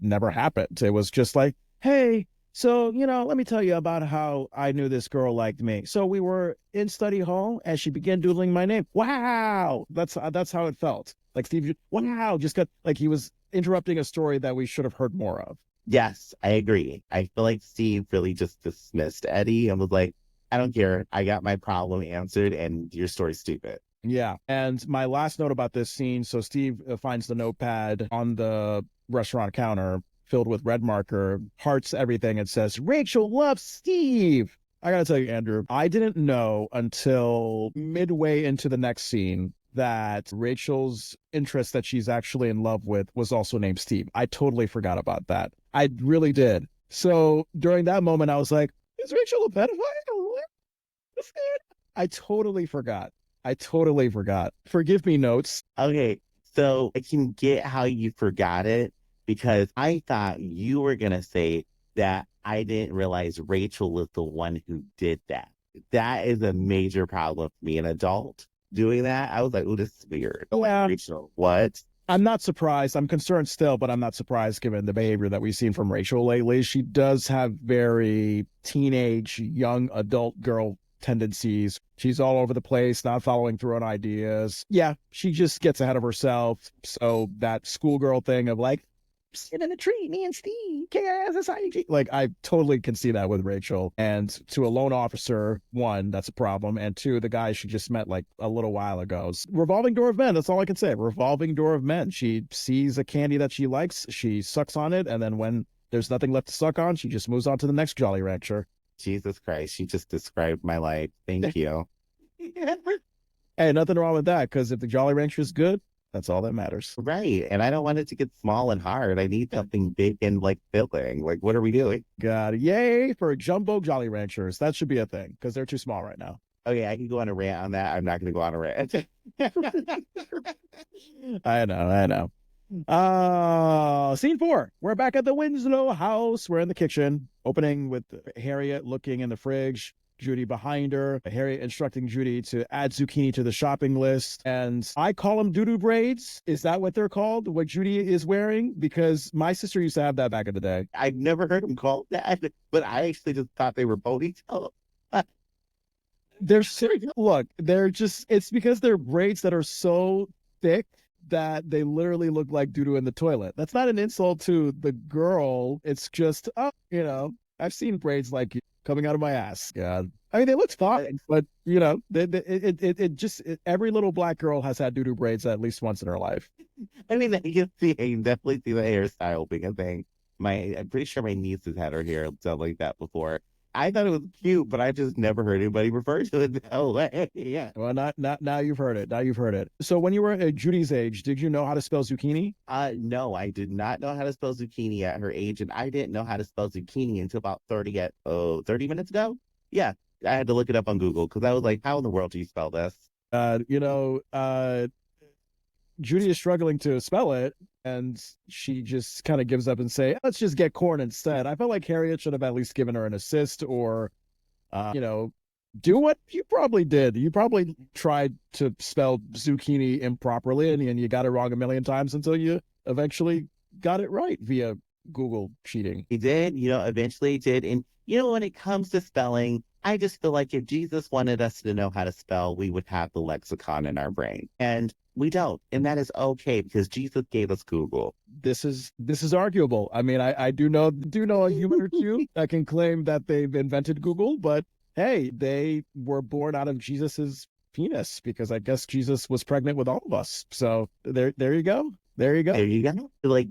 never happened. It was just like, hey, so, let me tell you about how I knew this girl liked me. So we were in study hall and she began doodling my name. Wow. That's how it felt. Like Steve, wow, just got like he was interrupting a story that we should have heard more of. Yes, I agree. I feel like Steve really just dismissed Eddie and was like, I don't care. I got my problem answered and your story's stupid. Yeah. And my last note about this scene, so Steve finds the notepad on the restaurant counter filled with red marker, hearts everything, and says, Rachel loves Steve. I gotta tell you, Andrew, I didn't know until midway into the next scene that Rachel's interest that she's actually in love with was also named Steve. I totally forgot about that. I really did. So during that moment, I was like, is Rachel a pedophile? I totally forgot. Forgive me, notes. Okay, so I can get how you forgot it because I thought you were going to say that I didn't realize Rachel was the one who did that. That is a major problem for me, an adult doing that. I was like, oh, this is weird. Yeah. Rachel, what? I'm not surprised. I'm concerned still, but I'm not surprised given the behavior that we've seen from Rachel lately. She does have very teenage, young adult girl tendencies. She's all over the place, not following through on ideas. Yeah, she just gets ahead of herself. So that schoolgirl thing of like, sit in a tree, me and Steve, KISSIG. Like, I totally can see that with Rachel. And to a loan officer, one, that's a problem. And two, the guy she just met like a little while ago. Revolving door of men, that's all I can say. Revolving door of men. She sees a candy that she likes, she sucks on it, and then when there's nothing left to suck on, she just moves on to the next Jolly Rancher. Jesus Christ, she just described my life. Thank you. Hey, nothing wrong with that, because if the Jolly Rancher is good, that's all that matters. Right. And I don't want it to get small and hard. I need something big and like filling. Like, what are we doing? God, yay for jumbo Jolly Ranchers. That should be a thing because they're too small right now. Okay, I can go on a rant on that. I'm not going to go on a rant. I know. Scene 4. We're back at the Winslow house. We're in the kitchen, opening with Harriet looking in the fridge. Judy behind her, Harriet instructing Judy to add zucchini to the shopping list. And I call them doo-doo braids. Is that what they're called? What Judy is wearing? Because my sister used to have that back in the day. I've never heard them called that, but I actually just thought they were ponytails. It's because they're braids that are so thick that they literally look like doo-doo in the toilet. That's not an insult to the girl. It's just, I've seen braids like coming out of my ass. Yeah. I mean, they looked fine, but you know, every little black girl has had doo-doo braids at least once in her life. I mean, I can definitely see the hairstyle being a thing. I'm pretty sure my niece has had her hair done like that before. I thought it was cute, but I just never heard anybody refer to it that way. Yeah. Well, not now you've heard it. Now you've heard it. So when you were at Judy's age, did you know how to spell zucchini? No, I did not know how to spell zucchini at her age, and I didn't know how to spell zucchini until about 30 minutes ago. Yeah, I had to look it up on Google because I was like, how in the world do you spell this? You know, Judy is struggling to spell it, and she just kind of gives up and say, "Let's just get corn instead." I felt like Harriet should have at least given her an assist, or, you know, do what you probably did. You probably tried to spell zucchini improperly, and you got it wrong a million times until you eventually got it right via Google cheating. He did, eventually he did. And, when it comes to spelling, I just feel like if Jesus wanted us to know how to spell, we would have the lexicon in our brain. And we don't. And that is okay because Jesus gave us Google. This is arguable. I mean, I do know a human or two that can claim that they've invented Google, but hey, they were born out of Jesus's penis because I guess Jesus was pregnant with all of us. So there you go. There you go. There you go. Like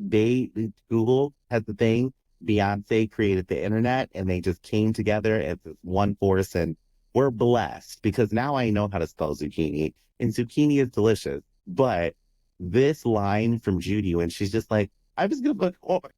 Google has the thing. Beyonce created the internet and they just came together as this one force, and we're blessed because now I know how to spell zucchini, and zucchini is delicious. But this line from Judy when she's just like, I'm just gonna put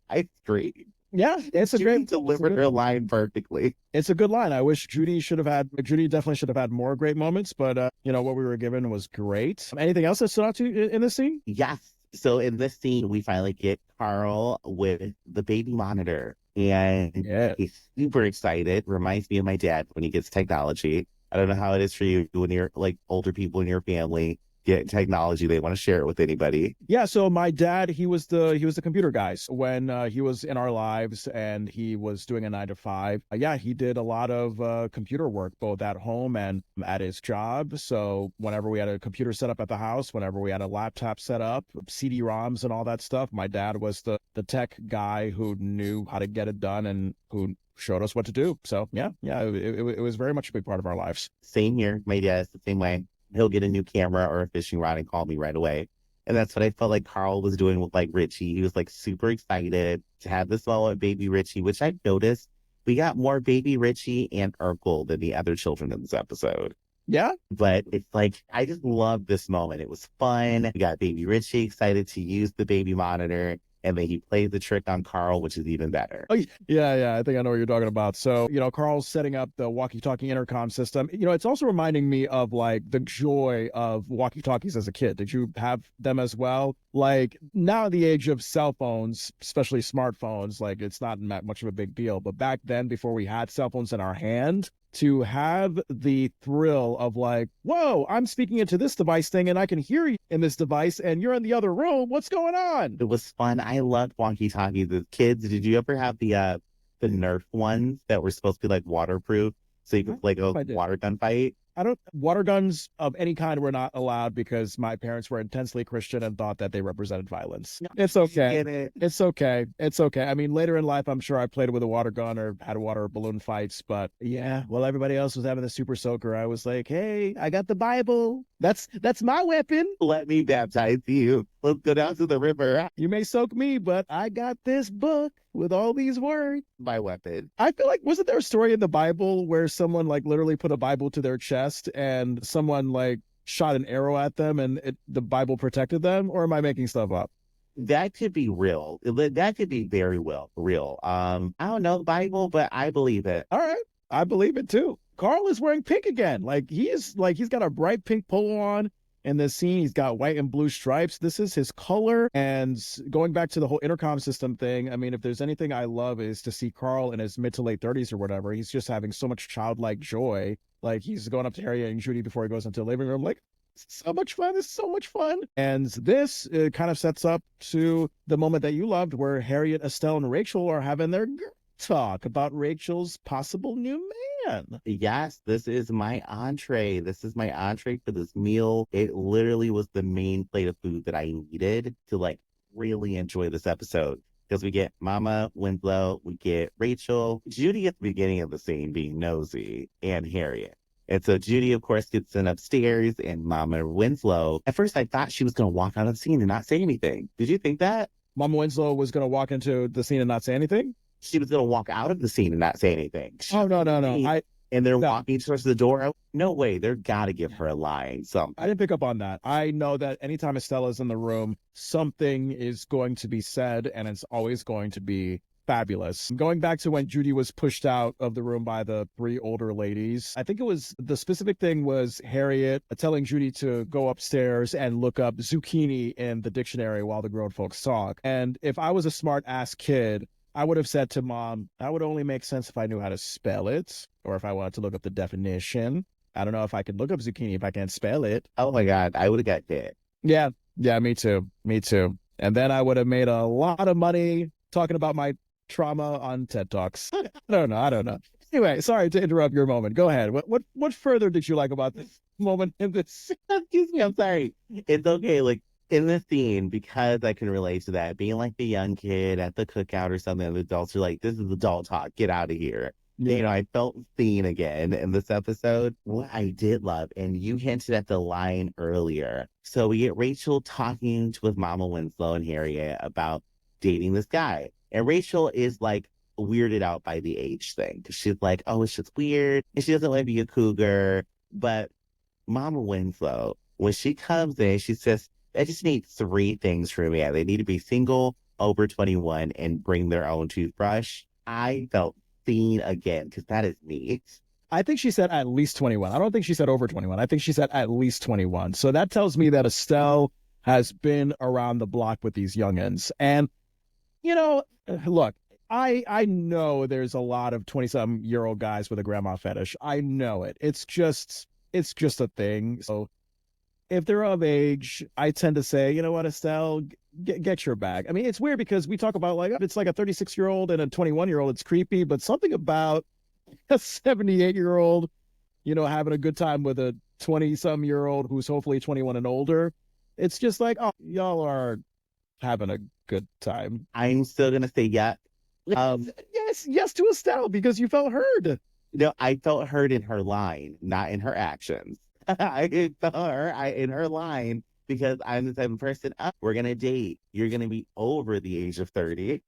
ice cream. Yeah, it's a great delivered her line perfectly. It's a good line. I wish Judy definitely should have had more great moments, but what we were given was great. Anything else that stood out to you in this scene? Yes. So in this scene, we finally get Carl with the baby monitor, and he's super excited. Reminds me of my dad when he gets technology. I don't know how it is for you when you're like older people in your family get technology, they want to share it with anybody. Yeah, so my dad, he was the computer guy. So when he was in our lives and he was doing a 9 to 5, he did a lot of computer work both at home and at his job. So whenever we had a computer set up at the house, whenever we had a laptop set up, CD-ROMs and all that stuff, my dad was the tech guy who knew how to get it done and who showed us what to do. So it was very much a big part of our lives. Same here. My dad's the same way. He'll get a new camera or a fishing rod and call me right away. And that's what I felt like Carl was doing with like Richie. He was like super excited to have this moment with baby Richie, which I noticed we got more baby Richie and Urkel than the other children in this episode. Yeah. But it's like, I just love this moment. It was fun. We got baby Richie excited to use the baby monitor. And then he plays the trick on Carl, which is even better. Oh, yeah. I think I know what you're talking about. So, Carl's setting up the walkie-talkie intercom system. It's also reminding me of like the joy of walkie-talkies as a kid. Did you have them as well? Like now the age of cell phones, especially smartphones, like it's not much of a big deal. But back then, before we had cell phones in our hand, to have the thrill of like, whoa, I'm speaking into this device thing and I can hear you in this device and you're in the other room. What's going on? It was fun. I loved walkie-talkies as kids. Did you ever have the Nerf ones that were supposed to be like waterproof so you could play a water gun fight? Water guns of any kind were not allowed because my parents were intensely Christian and thought that they represented violence. It's okay. It's okay. It's okay. I mean, later in life, I'm sure I played with a water gun or had water balloon fights, but yeah, while everybody else was having the super soaker, I was like, hey, I got the Bible. That's my weapon. Let me baptize you. Let's go down to the river. You may soak me, but I got this book with all these words. My weapon. I feel like, wasn't there a story in the Bible where someone like literally put a Bible to their chest and someone like shot an arrow at them and the Bible protected them? Or am I making stuff up? That could be real. That could be very real. I don't know the Bible, but I believe it. All right. I believe it too. Carl is wearing pink again. Like he's got a bright pink polo on. In this scene, he's got white and blue stripes. This is his color. And going back to the whole intercom system thing, I mean, if there's anything I love is to see Carl in his mid to late 30s or whatever. He's just having so much childlike joy. Like he's going up to Harriet and Judy before he goes into the living room. Like, so much fun. This is so much fun. And this kind of sets up to the moment that you loved where Harriet, Estelle, and Rachel are having their talk about Rachel's possible new man. Yes, this is my entree. This is my entree for this meal. It literally was the main plate of food that I needed to like really enjoy this episode. because we get Mama Winslow, we get Rachel, Judy at the beginning of the scene being nosy, and Harriet. And so Judy, of course, gets sent upstairs, and Mama Winslow, at first I thought she was going to walk out of the scene and not say anything. Did you think that? Mama Winslow was going to walk into the scene and not say anything? She was going to walk out of the scene and not say anything. Oh, no. And they're No. walking towards the door. No way. They're got to give her a line. So I didn't pick up on that. I know that anytime Estella's in the room, something is going to be said, and it's always going to be fabulous. Going back to when Judy was pushed out of the room by the three older ladies, I think it was the specific thing was Harriet telling Judy to go upstairs and look up zucchini in the dictionary while the grown folks talk. And if I was a smart ass kid, I would have said to Mom, that would only make sense if I knew how to spell it, or if I wanted to look up the definition. I don't know if I could look up zucchini if I can't spell it. oh my God, I would have got hit. Yeah, me too. And then I would have made a lot of money talking about my trauma on TED Talks. I don't know. Anyway, sorry to interrupt your moment. Go ahead. What further did you like about this moment in this? Excuse me, I'm sorry. It's okay. Like in the scene, because I can relate to that, being like the young kid at the cookout or something, the adults are like, this is adult talk. Get out of here. Yeah. You know, I felt seen again in this episode. What I did love, and you hinted at the line earlier. So we get Rachel talking with Mama Winslow and Harriet about dating this guy. And Rachel is like weirded out by the age thing. She's like, oh, it's just weird. And she doesn't want to be a cougar. But Mama Winslow, when she comes in, she says, I just need three things from me. They need to be single, over 21, and bring their own toothbrush. I felt seen again, because that is me. I think she said at least 21. I don't think she said over 21. I think she said at least 21. So that tells me that Estelle has been around the block with these youngins. And, you know, look, I know there's a lot of 20-something-year-old guys with a grandma fetish. I know it. It's just a thing. So if they're of age, I tend to say, you know what, Estelle, get your bag. I mean, it's weird because we talk about like, it's like a 36-year-old and a 21-year-old. It's creepy, but something about a 78-year-old, you know, having a good time with a 20-some-year-old who's hopefully 21 and older. It's just like, oh, y'all are having a good time. I'm still going to say yeah. Yes to Estelle, because you felt heard. No, I felt heard in her line, not in her actions. I felt her in her line because I'm the type of person, we're going to date. You're going to be over the age of 30.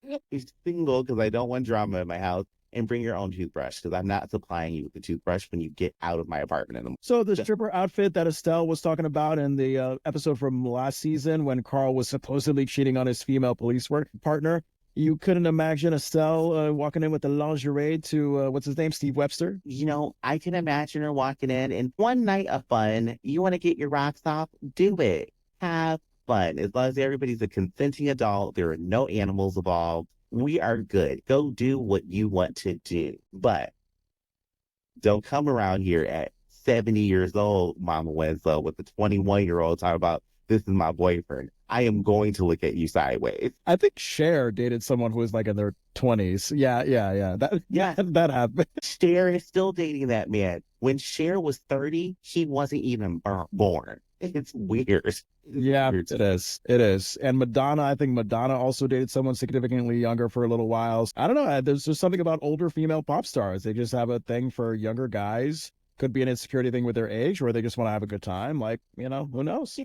You're single because I don't want drama in my house. And bring your own toothbrush because I'm not supplying you with the toothbrush when you get out of my apartment in the morning. So the stripper outfit that Estelle was talking about in the episode from last season when Carl was supposedly cheating on his female police work partner, you couldn't imagine Estelle walking in with the lingerie to, what's his name, Steve Webster? You know, I can imagine her walking in and one night of fun, you want to get your rocks off, do it. Have fun. As long as everybody's a consenting adult, there are no animals involved. We are good. Go do what you want to do. But don't come around here at 70 years old, Mama Winslow, with a 21-year-old talking about, this is my boyfriend. I am going to look at you sideways. I think Cher dated someone who was like in their 20s. Yeah. That happened. Cher is still dating that man. When Cher was 30, he wasn't even born. It's weird. Yeah, it is. And Madonna, I think Madonna also dated someone significantly younger for a little while. I don't know. There's just something about older female pop stars. They just have a thing for younger guys. Could be an insecurity thing with their age, or they just want to have a good time. Like, you know, who knows?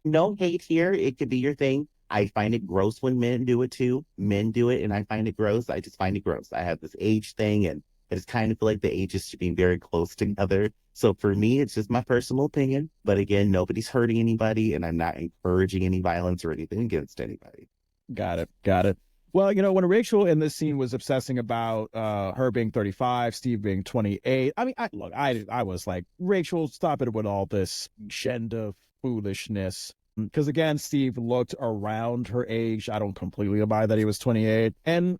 No hate here. It could be your thing. I find it gross when men do it too. Men do it, and I find it gross. I just find it gross. I have this age thing, and I just kind of feel like the ages should be very close together. So for me, it's just my personal opinion. But again, nobody's hurting anybody, and I'm not encouraging any violence or anything against anybody. Got it. Well, you know, when Rachel in this scene was obsessing about her being 35, Steve being 28, I mean, I was like, Rachel, stop it with all this gender foolishness. Because again, Steve looked around her age. I don't completely buy that he was 28. And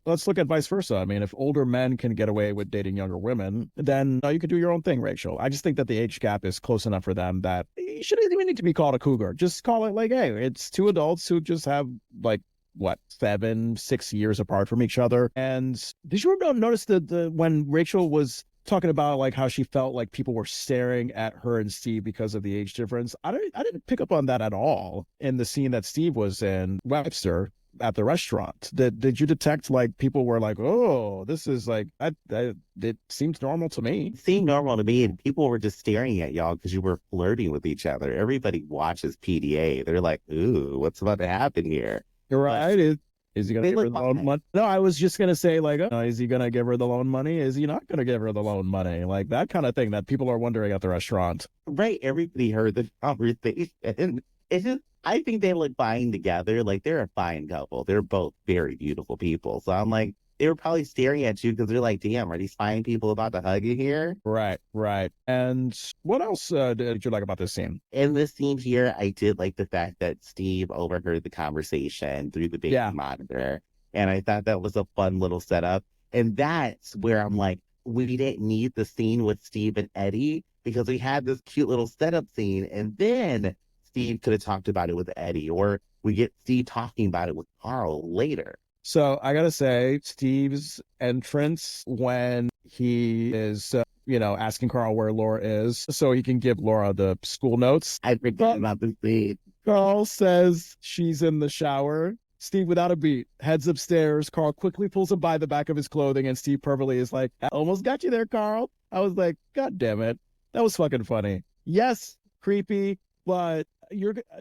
let's look at vice versa. I mean, if older men can get away with dating younger women, then you could do your own thing, Rachel. I just think that the age gap is close enough for them that you shouldn't even need to be called a cougar. Just call it like, hey, it's two adults who just have like, 7-6 years apart from each other. And did you ever notice that when Rachel was talking about like how she felt like people were staring at her and Steve because of the age difference? I didn't pick up on that at all in the scene that Steve was in, Webster. at the restaurant? Did you detect like people were like, oh, this is like it seems normal to me. It seemed normal to me, and people were just staring at y'all because you were flirting with each other. Everybody watches PDA. They're like, ooh, what's about to happen here? You're But right. Is he gonna they give her look the loan fine. money? No, I was just gonna say like, is he gonna give her the loan money? Is he not gonna give her the loan money? Like that kind of thing that people are wondering at the restaurant. Right, everybody heard the conversation. It's just, I think they look fine together. Like, they're a fine couple. They're both very beautiful people. So I'm like, they were probably staring at you because they're like, damn, are these fine people about to hug you here? Right, right. And what else did you like about this scene? In this scene here, I did like the fact that Steve overheard the conversation through the baby Yeah, monitor. And I thought that was a fun little setup. And that's where I'm like, we didn't need the scene with Steve and Eddie because we had this cute little setup scene. And then Steve could have talked about it with Eddie, or we get Steve talking about it with Carl later. so I gotta say, Steve's entrance when he is, asking Carl where Laura is so he can give Laura the school notes. I forgot about the scene. Carl says she's in the shower. Steve, without a beat, heads upstairs. Carl quickly pulls him by the back of his clothing, and Steve perfectly is like, I almost got you there, Carl. I was like, God damn it. That was fucking funny. Yes, creepy, but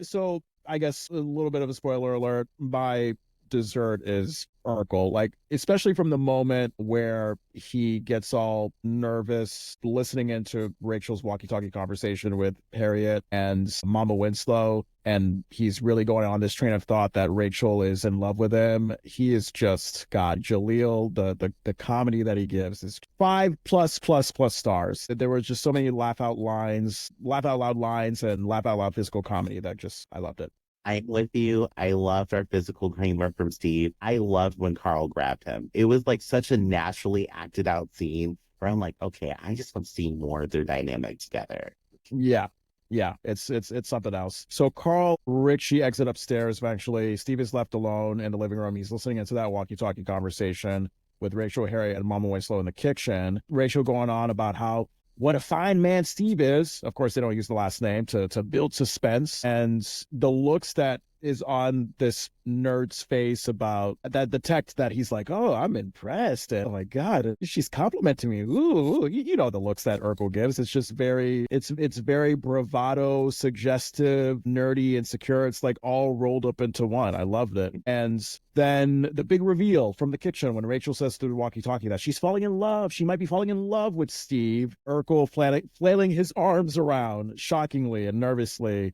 so I guess a little bit of a spoiler alert. My dessert is Urkel, like especially from the moment where he gets all nervous listening into Rachel's walkie-talkie conversation with Harriet and Mama Winslow, and he's really going on this train of thought that Rachel is in love with him. He is just God. Jaleel, the comedy that he gives is 5+++ stars. There were just so many laugh out loud lines, and laugh out loud physical comedy that just I loved it. I'm with you. I loved our physical humor from Steve. I loved when Carl grabbed him. It was like such a naturally acted out scene where I'm like, okay, I just want to see more of their dynamic together. Yeah. Yeah, it's something else. So Carl, Richie exit upstairs eventually. Steve is left alone in the living room. He's listening into that walkie-talkie conversation with Rachel, Harriet, and Mama Winslow in the kitchen. Rachel going on about how what a fine man Steve is. Of course, they don't use the last name to build suspense. And the looks that is on this nerd's face about that, the text that he's like, oh, I'm impressed. And oh my God, she's complimenting me. Ooh, you know the looks that Urkel gives. It's just it's very bravado, suggestive, nerdy, insecure. It's like all rolled up into one. I loved it. And then the big reveal from the kitchen when Rachel says through the walkie-talkie that she's falling in love. She might be falling in love with Steve. Urkel flailing his arms around shockingly and nervously.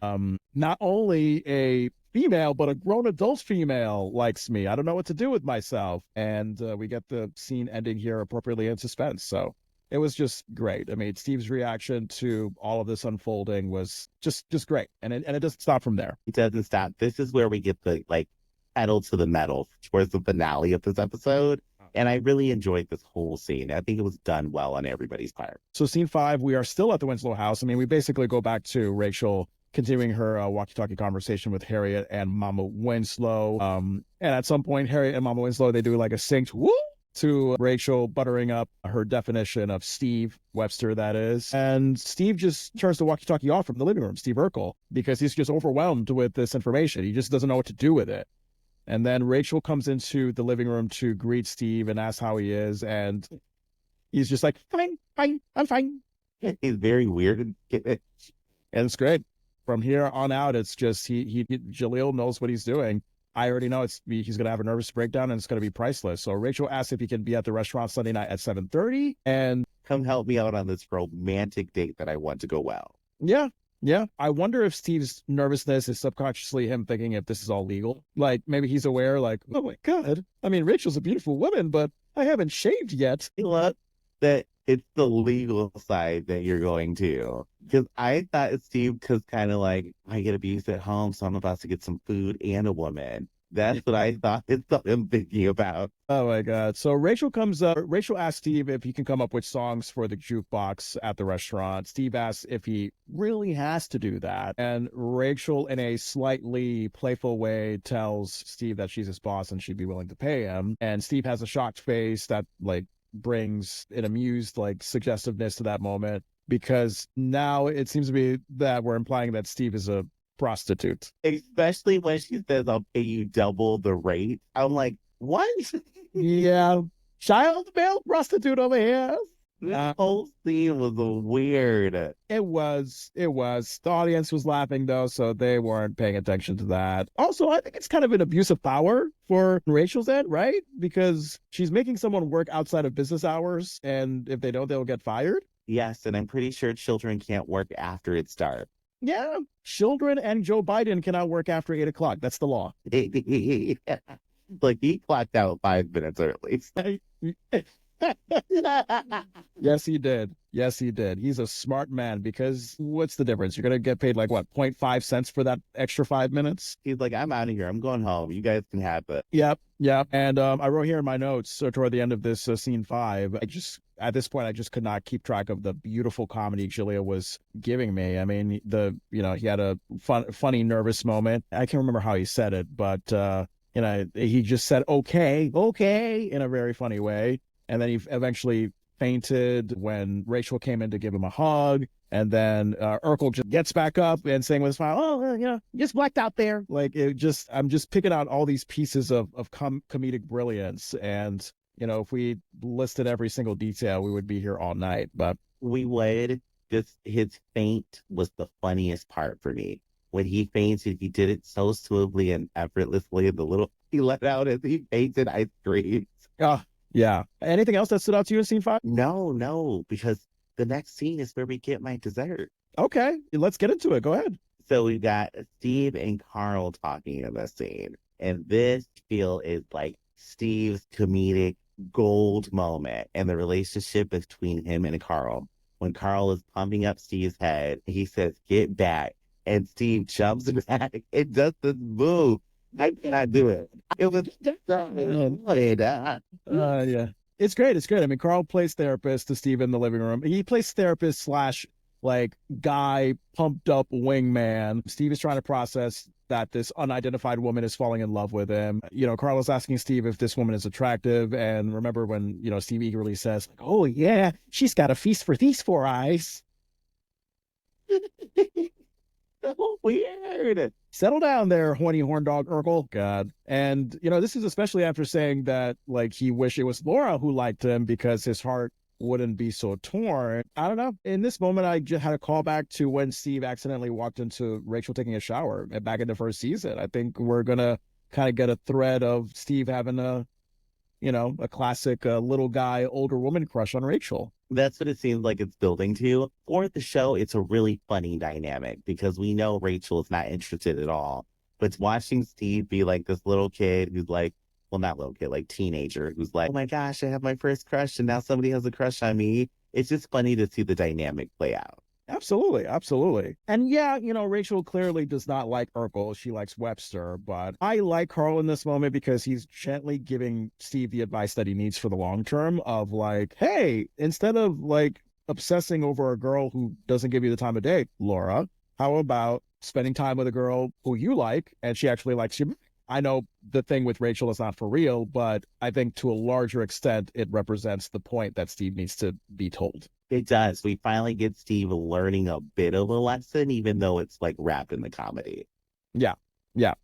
Not only a female, but a grown adult female likes me. I don't know what to do with myself. And we get the scene ending here appropriately in suspense. So it was just great. I mean, Steve's reaction to all of this unfolding was just great. And it doesn't stop from there. It doesn't stop. This is where we get the like pedal to the metal towards the finale of this episode. And I really enjoyed this whole scene. I think it was done well on everybody's part. So scene 5, we are still at the Winslow house. I mean, we basically go back to Rachel continuing her walkie-talkie conversation with Harriet and Mama Winslow. And at some point, Harriet and Mama Winslow, they do like a synced whoop to Rachel buttering up her definition of Steve Webster, that is. And Steve just turns the walkie-talkie off from the living room, Steve Urkel, because he's just overwhelmed with this information. He just doesn't know what to do with it. And then Rachel comes into the living room to greet Steve and ask how he is. And he's just like, fine, I'm fine. It's very weird. And it's great. From here on out, it's just Jaleel knows what he's doing. I already know he's going to have a nervous breakdown and it's going to be priceless. So Rachel asks if he can be at the restaurant Sunday night at 7:30. And come help me out on this romantic date that I want to go well. Yeah. I wonder if Steve's nervousness is subconsciously him thinking if this is all legal. Like maybe he's aware, like, oh my God. I mean, Rachel's a beautiful woman, but I haven't shaved yet. I love that it's the legal side that you're going to. Because I thought Steve was kind of like, I get abused at home, so I'm about to get some food and a woman. That's what I thought it's something I'm thinking about. Oh my God. So Rachel comes up. Rachel asks Steve if he can come up with songs for the jukebox at the restaurant. Steve asks if he really has to do that. And Rachel, in a slightly playful way, tells Steve that she's his boss and she'd be willing to pay him. And Steve has a shocked face that like brings an amused like suggestiveness to that moment, because now it seems to be that we're implying that Steve is a prostitute. Especially when she says, I'll pay you double the rate. I'm like, what? Yeah, child male prostitute over here. This whole scene was weird. It was. It was. The audience was laughing though, so they weren't paying attention to that. Also, I think it's kind of an abuse of power for Rachel's end, right? Because she's making someone work outside of business hours, and if they don't, they'll get fired. Yes, and I'm pretty sure children can't work after it's dark. Yeah, children and Joe Biden cannot work after 8 o'clock. That's the law. Like he clocked out 5 minutes early. Yes, he did. Yes, he did. He's a smart man because what's the difference? You're going to get paid like what, 0.5 cents for that extra 5 minutes? He's like, I'm out of here. I'm going home. You guys can have it. Yep. Yep. And I wrote here in my notes, so toward the end of this scene 5, at this point, I just could not keep track of the beautiful comedy Julia was giving me. I mean, he had a funny, nervous moment. I can't remember how he said it, but, he just said, okay, in a very funny way. And then he eventually fainted when Rachel came in to give him a hug. And then Urkel just gets back up and saying with a smile, oh, just blacked out there. Like I'm just picking out all these pieces of comedic brilliance. And, if we listed every single detail, we would be here all night. But we would. Just his faint was the funniest part for me. When he fainted, he did it so smoothly and effortlessly. He let out as he fainted, I screamed. Yeah. Anything else that stood out to you in scene 5? No, because the next scene is where we get my dessert. Okay, let's get into it. Go ahead. So we got Steve and Carl talking in this scene. And this feel is like Steve's comedic gold moment and the relationship between him and Carl. When Carl is pumping up Steve's head, he says, get back. And Steve jumps back and does this move. I cannot do it. It was yeah. It's great. It's great. I mean, Carl plays therapist to Steve in the living room. He plays therapist slash like guy pumped up wingman. Steve is trying to process that this unidentified woman is falling in love with him. Carl is asking Steve if this woman is attractive. And remember when, Steve eagerly says, oh yeah, she's got a feast for these 4 eyes. So weird. Settle down there, horny horn dog Urkel. God. And, this is especially after saying that, like, he wished it was Laura who liked him because his heart wouldn't be so torn. I don't know. In this moment, I just had a callback to when Steve accidentally walked into Rachel taking a shower back in the first season. I think we're going to kind of get a thread of Steve having a classic little guy, older woman crush on Rachel. That's what it seems like it's building to. For the show, it's a really funny dynamic because we know Rachel is not interested at all. But watching Steve be like this little kid who's like, well, not little kid, like teenager, who's like, oh my gosh, I have my first crush and now somebody has a crush on me. It's just funny to see the dynamic play out. Absolutely. Absolutely. And yeah, Rachel clearly does not like Urkel. She likes Webster, but I like Carl in this moment because he's gently giving Steve the advice that he needs for the long term of like, hey, instead of like obsessing over a girl who doesn't give you the time of day, Laura, how about spending time with a girl who you like and she actually likes you? I know the thing with Rachel is not for real, but I think to a larger extent, it represents the point that Steve needs to be told. It does. We finally get Steve learning a bit of a lesson, even though it's like wrapped in the comedy. Yeah.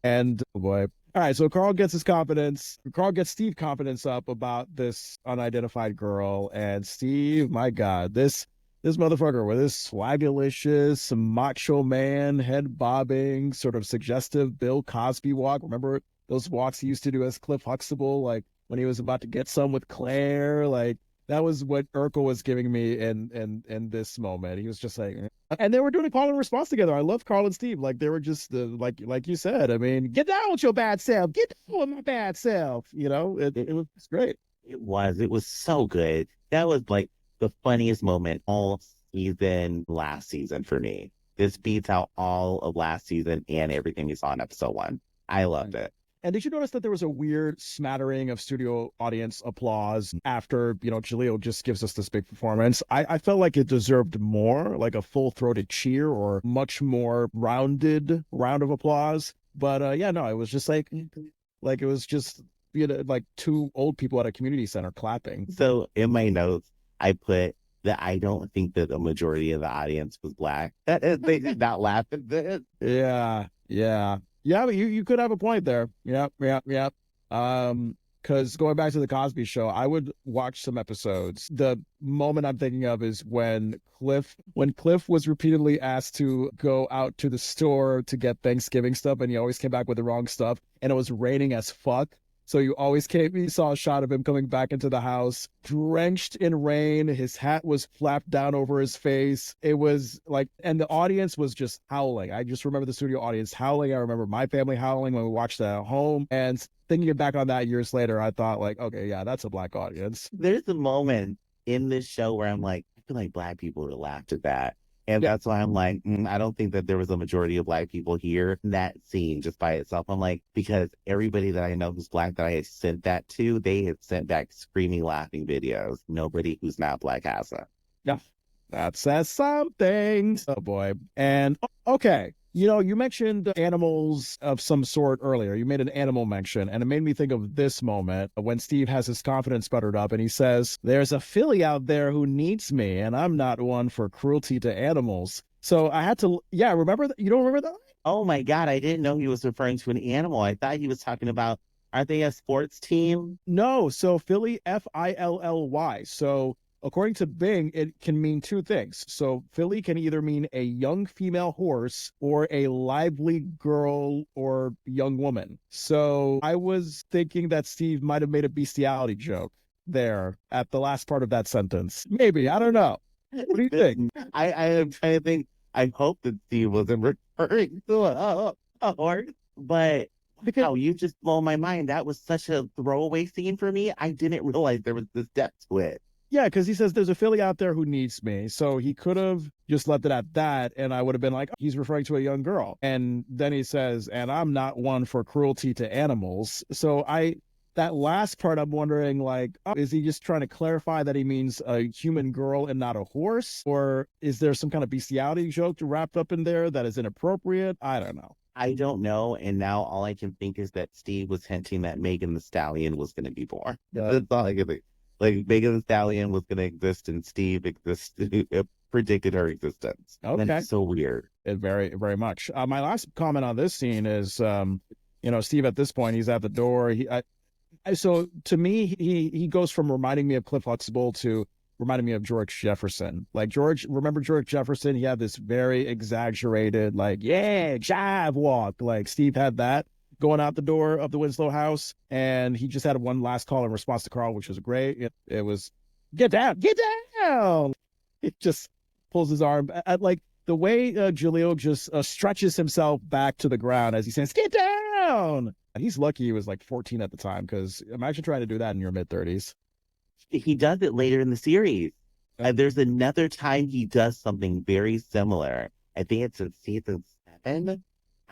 And oh boy. All right. So Carl gets Steve confidence up about this unidentified girl. And Steve, my God, this motherfucker with this swaggalicious macho man, head bobbing, sort of suggestive Bill Cosby walk. Remember those walks he used to do as Cliff Huxtable, like when he was about to get some with Claire, like that was what Urkel was giving me in this moment. He was just like, and they were doing a call and response together. I love Carl and Steve. Like they were just like you said. I mean, get down with your bad self. Get down with my bad self. It was great. It was so good. That was like the funniest moment all season, last season for me. This beats out all of last season and everything we saw in episode 1. I loved it. And did you notice that there was a weird smattering of studio audience applause after, Jaleel just gives us this big performance? I felt like it deserved more, like a full-throated cheer or much more rounded round of applause. But yeah, no, it was just like it was just, like 2 old people at a community center clapping. So in my notes, I put that I don't think that the majority of the audience was Black. They did not laugh at this. Yeah, yeah, yeah. But you could have a point there. Yep, yep, yep. Because going back to the Cosby Show, I would watch some episodes. The moment I'm thinking of is when Cliff was repeatedly asked to go out to the store to get Thanksgiving stuff, and he always came back with the wrong stuff, and it was raining as fuck. So you saw a shot of him coming back into the house, drenched in rain. His hat was flapped down over his face. It was like, and the audience was just howling. I just remember the studio audience howling. I remember my family howling when we watched that at home. And thinking back on that years later, I thought like, okay, yeah, that's a Black audience. There's a moment in this show where I'm like, I feel like Black people would have laughed at that. And Yeah. that's why I'm like, I don't think that there was a majority of Black people here in that scene just by itself. I'm like, because everybody that I know who's Black that I had sent that to, they had sent back screaming, laughing videos. Nobody who's not Black has it. Yeah. That says something. Oh boy. And okay, you mentioned animals of some sort earlier. You made an animal mention, and it made me think of this moment when Steve has his confidence buttered up and he says, "There's a filly out there who needs me, and I'm not one for cruelty to animals." So I had to, yeah, remember that? You don't remember that? Oh my God, I didn't know he was referring to an animal. I thought he was talking about, aren't they a sports team? No. So Philly, Filly. So according to Bing, it can mean two things. So filly can either mean a young female horse or a lively girl or young woman. So I was thinking that Steve might have made a bestiality joke there at the last part of that sentence. Maybe. I don't know. What do you think? I am trying to think. I hope that Steve wasn't referring to a horse, but Because wow, you just blow my mind. That was such a throwaway scene for me. I didn't realize there was this depth to it. yeah, because he says there's a filly out there who needs me. So he could have just left it at that, and I would have been like, oh, he's referring to a young girl. And then he says, and I'm not one for cruelty to animals. So that last part, I'm wondering, like, oh, is he just trying to clarify that he means a human girl and not a horse? Or is there some kind of bestiality joke wrapped up in there that is inappropriate? I don't know. I don't know. And now all I can think is that Steve was hinting that Megan the Stallion was going to be born. That's all I can think. Like Megan the Stallion was going to exist and Steve predicted her existence. Okay. That's so weird. It very, very much. My last comment on this scene is, Steve at this point, he's at the door. So to me, he goes from reminding me of Cliff Huxtable to reminding me of George Jefferson. Like remember George Jefferson? He had this very exaggerated, like, yeah, jive walk. Like Steve had that going out the door of the Winslow house, and he just had one last call in response to Carl, which was great. It was, get down. It just pulls his arm. Like the way Jaleel just stretches himself back to the ground as he says, get down. And he's lucky he was like 14 at the time, because imagine trying to do that in your mid-30s. He does it later in the series. There's another time he does something very similar. I think it's in season 7.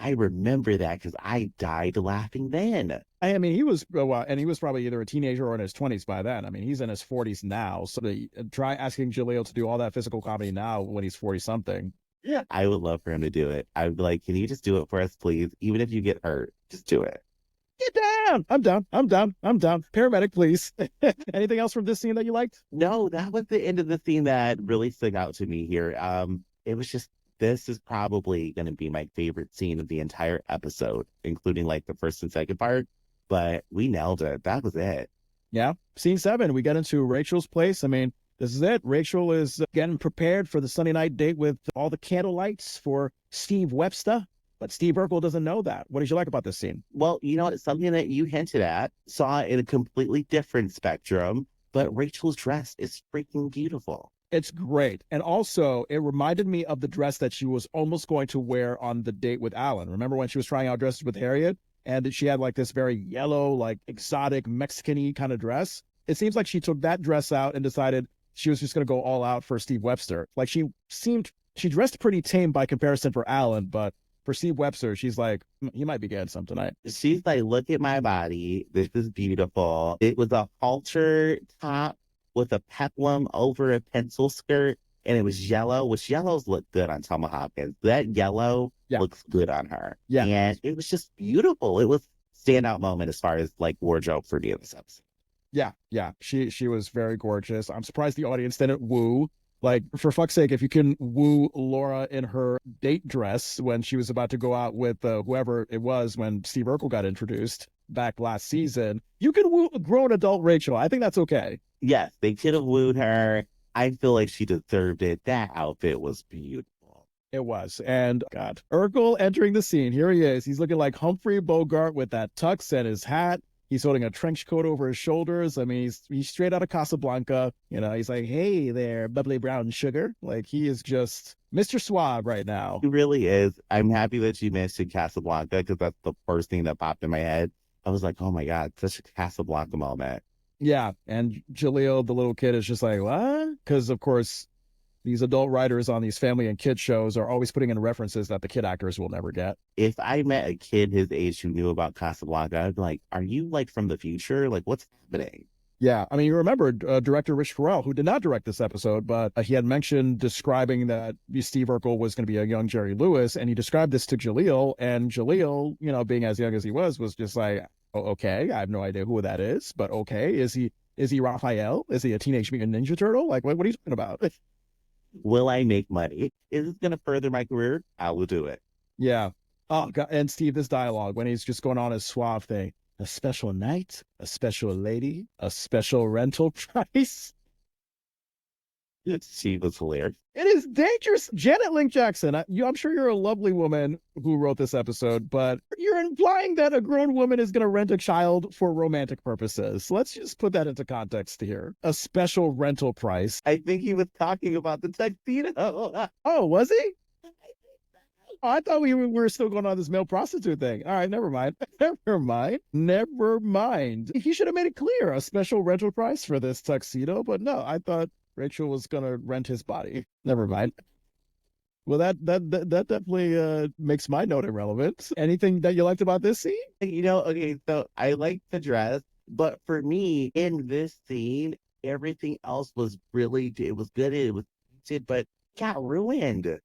I remember that because I died laughing then. I mean, he was probably either a teenager or in his 20s by then. I mean, he's in his 40s now. So try asking Jaleel to do all that physical comedy now when he's 40 something. Yeah, I would love for him to do it. I would be like, can you just do it for us, please? Even if you get hurt, just do it. Get down. I'm down. Paramedic, please. Anything else from this scene that you liked? No, that was the end of the scene that really stuck out to me here. It was just, this is probably going to be my favorite scene of the entire episode, including like the first and second part. But we nailed it. That was it. Yeah. Scene 7, we get into Rachel's place. I mean, this is it. Rachel is getting prepared for the Sunday night date with all the candle lights for Steve Webster. But Steve Urkel doesn't know that. What did you like about this scene? Well, it's something that you hinted at, saw in a completely different spectrum, but Rachel's dress is freaking beautiful. It's great. And also, it reminded me of the dress that she was almost going to wear on the date with Alan. Remember when she was trying out dresses with Harriet? And she had like this very yellow, like exotic Mexican-y kind of dress. It seems like she took that dress out and decided she was just going to go all out for Steve Webster. Like she dressed pretty tame by comparison for Alan, but for Steve Webster, she's like, he might be getting some tonight. She's like, look at my body. This is beautiful. It was a halter top with a peplum over a pencil skirt, and it was yellow, which yellows look good on Selma Hopkins. That yellow looks good on her. Yeah. And it was just beautiful. It was a standout moment as far as like wardrobe for me in this episode. Yeah. She was very gorgeous. I'm surprised the audience didn't woo. Like, for fuck's sake, if you can woo Laura in her date dress when she was about to go out with whoever it was when Steve Urkel got introduced back last season, you can woo a grown adult Rachel. I think that's okay. Yes, they could have wooed her. I feel like she deserved it. That outfit was beautiful. It was. And God, Urkel entering the scene. Here he is. He's looking like Humphrey Bogart with that tux and his hat. He's holding a trench coat over his shoulders. I mean, he's straight out of Casablanca. You know, he's like, hey there, bubbly brown sugar. Like, he is just Mr. Suave right now. He really is. I'm happy that you mentioned Casablanca because that's the first thing that popped in my head. I was like, oh my God, such a Casablanca moment. Yeah. And Jaleel, the little kid, is just like, what? Because, of course, these adult writers on these family and kid shows are always putting in references that the kid actors will never get. If I met a kid his age who knew about Casablanca, I'd be like, are you like from the future? Like, what's happening? Yeah, I mean, you remember director Rich Farrell, who did not direct this episode, but he had mentioned describing that Steve Urkel was going to be a young Jerry Lewis, and he described this to Jaleel, and Jaleel, you know, being as young as he was just like, oh, okay, I have no idea who that is, but okay, is he Raphael? Is he a Teenage Mutant Ninja Turtle? Like, what are you talking about? Will I make money? Is this going to further my career? I will do it. Yeah. Oh, God. And Steve, this dialogue when he's just going on his suave thing. A special night, a special lady, a special rental price. She was hilarious. It is dangerous. Janet Link Jackson, I'm sure you're a lovely woman who wrote this episode, but you're implying that a grown woman is going to rent a child for romantic purposes. Let's just put that into context here. A special rental price. I think he was talking about the tuxedo. Oh, was he? Oh, I thought we were still going on this male prostitute thing. All right, never mind. Never mind. He should have made it clear a special rental price for this tuxedo, but no, I thought Rachel was gonna rent his body. Never mind. Well, that definitely makes my note irrelevant. Anything that you liked about this scene? You know, okay, so I like the dress, but for me, in this scene, everything else was really, it was good, it was good, but got ruined.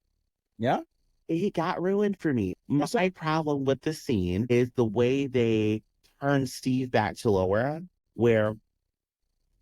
Yeah? It got ruined for me. My problem with the scene is the way they turn Steve back to Laura, where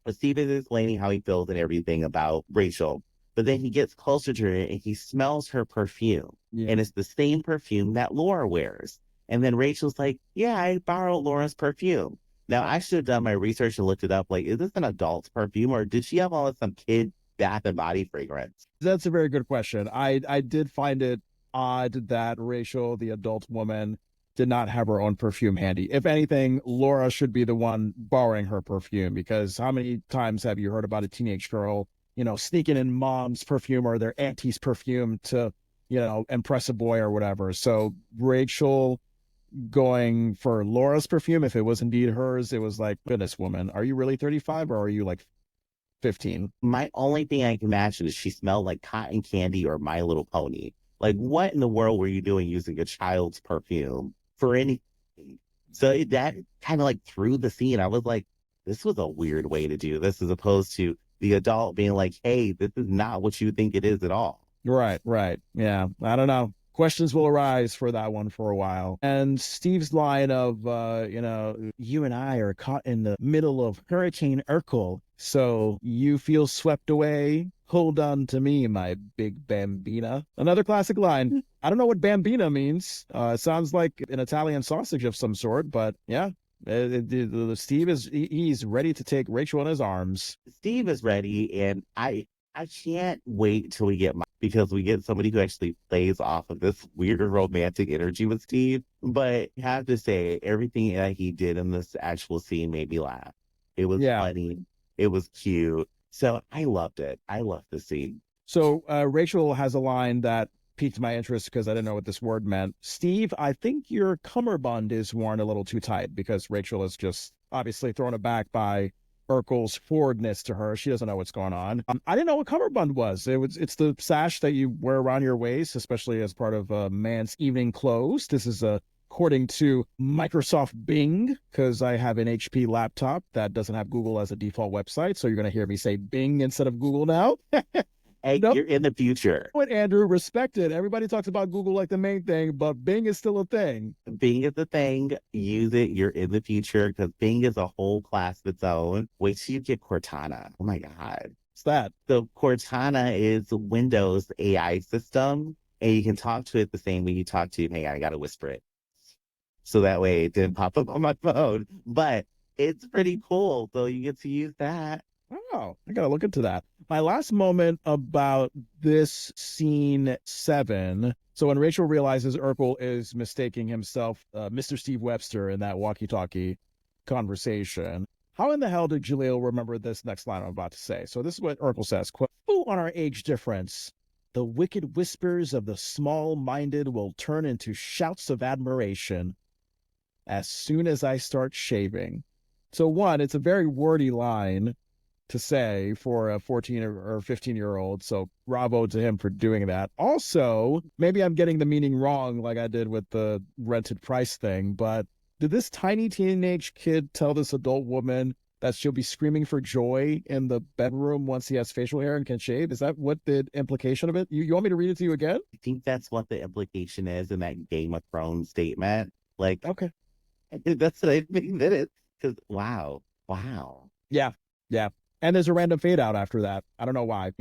Steve is explaining how he feels and everything about Rachel, but then he gets closer to her and he smells her perfume. Yeah. And it's the same perfume that Laura wears. And then Rachel's like, yeah, I borrowed Laura's perfume. Now, I should have done my research and looked it up. Like, is this an adult's perfume or did she have all of some kid bath and body fragrance? That's a very good question. I did find it odd that Rachel, the adult woman, did not have her own perfume handy. If anything, Laura should be the one borrowing her perfume, because how many times have you heard about a teenage girl, you know, sneaking in mom's perfume or their auntie's perfume to, you know, impress a boy or whatever. So Rachel going for Laura's perfume, if it was indeed hers, it was like, goodness, woman, are you really 35 or are you like 15? My only thing I can imagine is she smelled like cotton candy or My Little Pony. Like, what in the world were you doing using a child's perfume for anything? So that kind of like threw the scene. I was like, this was a weird way to do this, as opposed to the adult being like, hey, this is not what you think it is at all. Right. Yeah, I don't know. Questions will arise for that one for a while. And Steve's line of, you know, you and I are caught in the middle of Hurricane Urkel, so you feel swept away. Hold on to me, my big bambina. Another classic line. I don't know what bambina means. It sounds like an Italian sausage of some sort, but yeah. Steve he's ready to take Rachel in his arms. Steve is ready, and I can't wait till we get because we get somebody who actually plays off of this weird romantic energy with Steve. But I have to say, everything that he did in this actual scene made me laugh. It was funny. It was cute. So I loved it. I loved the scene. So Rachel has a line that piqued my interest because I didn't know what this word meant. Steve, I think your cummerbund is worn a little too tight, because Rachel is just obviously thrown aback by Urkel's forwardness to her. She doesn't know what's going on. I didn't know what cummerbund was. It's the sash that you wear around your waist, especially as part of a man's evening clothes. This is according to Microsoft Bing, because I have an HP laptop that doesn't have Google as a default website. So you're going to hear me say Bing instead of Google now. Hey, No, you're in the future. what Andrew respected. Everybody talks about Google like the main thing, but Bing is still a thing. Bing is the thing. Use it. You're in the future because Bing is a whole class of its own. Wait till you get Cortana. Oh my God. It's that. So Cortana is Windows AI system, and you can talk to it the same way you talk to, hey, I gotta whisper it. So that way it didn't pop up on my phone. But it's pretty cool. So you get to use that. Oh, I gotta look into that. My last moment about this scene 7. So when Rachel realizes Urkel is mistaking himself, Mr. Steve Webster, in that walkie-talkie conversation, how in the hell did Jaleel remember this next line I'm about to say? So this is what Urkel says, quote, "Fool on our age difference. The wicked whispers of the small-minded will turn into shouts of admiration as soon as I start shaving." So one, it's a very wordy line to say for a 14 or 15-year-old. So bravo to him for doing that. Also, maybe I'm getting the meaning wrong like I did with the rented price thing, but did this tiny teenage kid tell this adult woman that she'll be screaming for joy in the bedroom once he has facial hair and can shave? Is that what the implication of it? You want me to read it to you again? I think that's what the implication is in that Game of Thrones statement. Like, Okay. that's what I think that is. Because, wow. Wow. Yeah. Yeah. And there's a random fade out after that. I don't know why.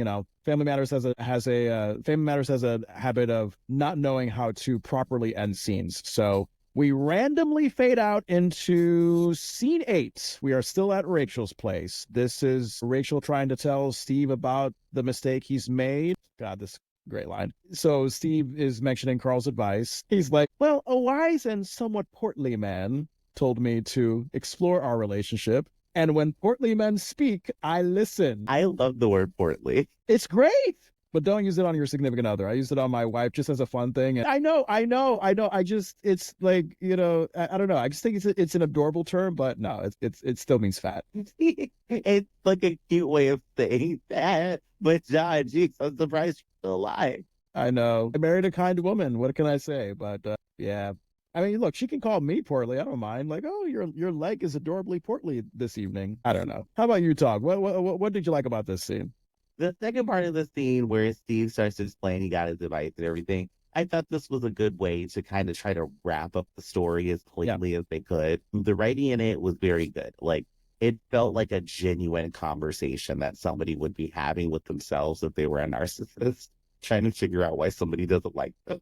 Family Matters Family Matters has a habit of not knowing how to properly end scenes. So we randomly fade out into scene 8. We are still at Rachel's place. This is Rachel trying to tell Steve about the mistake he's made. God, this great line. So Steve is mentioning Carl's advice. He's like, "Well, a wise and somewhat portly man told me to explore our relationship. And when portly men speak, I listen." I love the word portly. It's great. But don't use it on your significant other. I use it on my wife just as a fun thing. And I know. It's like, I don't know. I just think it's an adorable term, but no, it still means fat. It's like a cute way of saying that. But John, geez, I'm surprised you're still alive. I know. I married a kind woman. What can I say? But yeah. I mean, look, she can call me portly. I don't mind. Like, oh, your leg is adorably portly this evening. I don't know. How about you, Tog? What did you like about this scene? The second part of the scene where Steve starts to explain he got his device and everything, I thought this was a good way to kind of try to wrap up the story as cleanly as they could. The writing in it was very good. Like, it felt like a genuine conversation that somebody would be having with themselves if they were a narcissist, trying to figure out why somebody doesn't like them.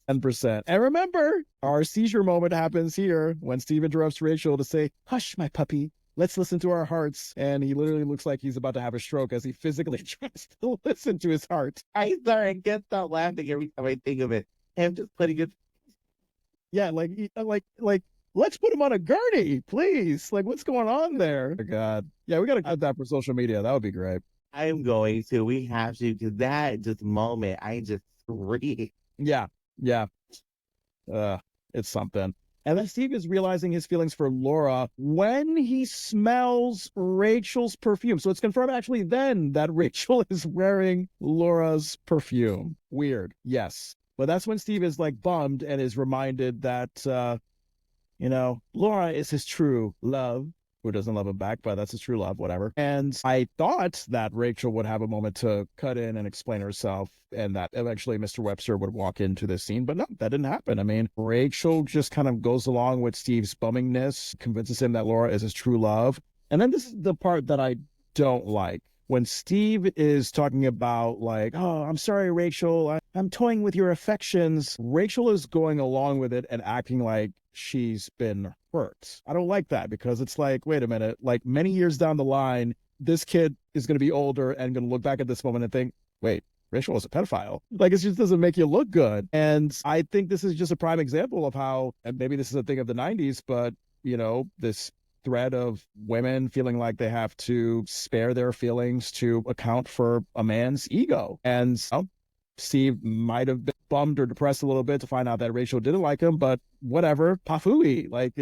10%. And remember, our seizure moment happens here when Steve interrupts Rachel to say, "Hush, my puppy. Let's listen to our hearts." And he literally looks like he's about to have a stroke as he physically tries to listen to his heart. I'm sorry, I can't stop laughing every time I think of it. I'm just putting it. Yeah, like, let's put him on a gurney, please. Like, what's going on there? Oh, God. Yeah, we got to cut that for social media. That would be great. I'm going to. We have to, because that just moment, I just screamed. Yeah, yeah. It's something. And then Steve is realizing his feelings for Laura when he smells Rachel's perfume. So it's confirmed actually then that Rachel is wearing Laura's perfume. Weird. Yes. But that's when Steve is like bummed and is reminded that, Laura is his true love. Who doesn't love him back, but that's his true love, whatever. And I thought that Rachel would have a moment to cut in and explain herself and that eventually Mr. Webster would walk into this scene, but no, that didn't happen. I mean, Rachel just kind of goes along with Steve's bummingness, convinces him that Laura is his true love. And then this is the part that I don't like. When Steve is talking about like, "Oh, I'm sorry, Rachel, I'm toying with your affections," Rachel is going along with it and acting like she's been hurt. I don't like that because it's like, wait a minute, like many years down the line, this kid is going to be older and going to look back at this moment and think, wait, Rachel was a pedophile. Like, it just doesn't make you look good. And I think this is just a prime example of how, and maybe this is a thing of the 90s, but, this thread of women feeling like they have to spare their feelings to account for a man's ego. And Steve might have been bummed or depressed a little bit to find out that Rachel didn't like him, but whatever, pafooey. Like,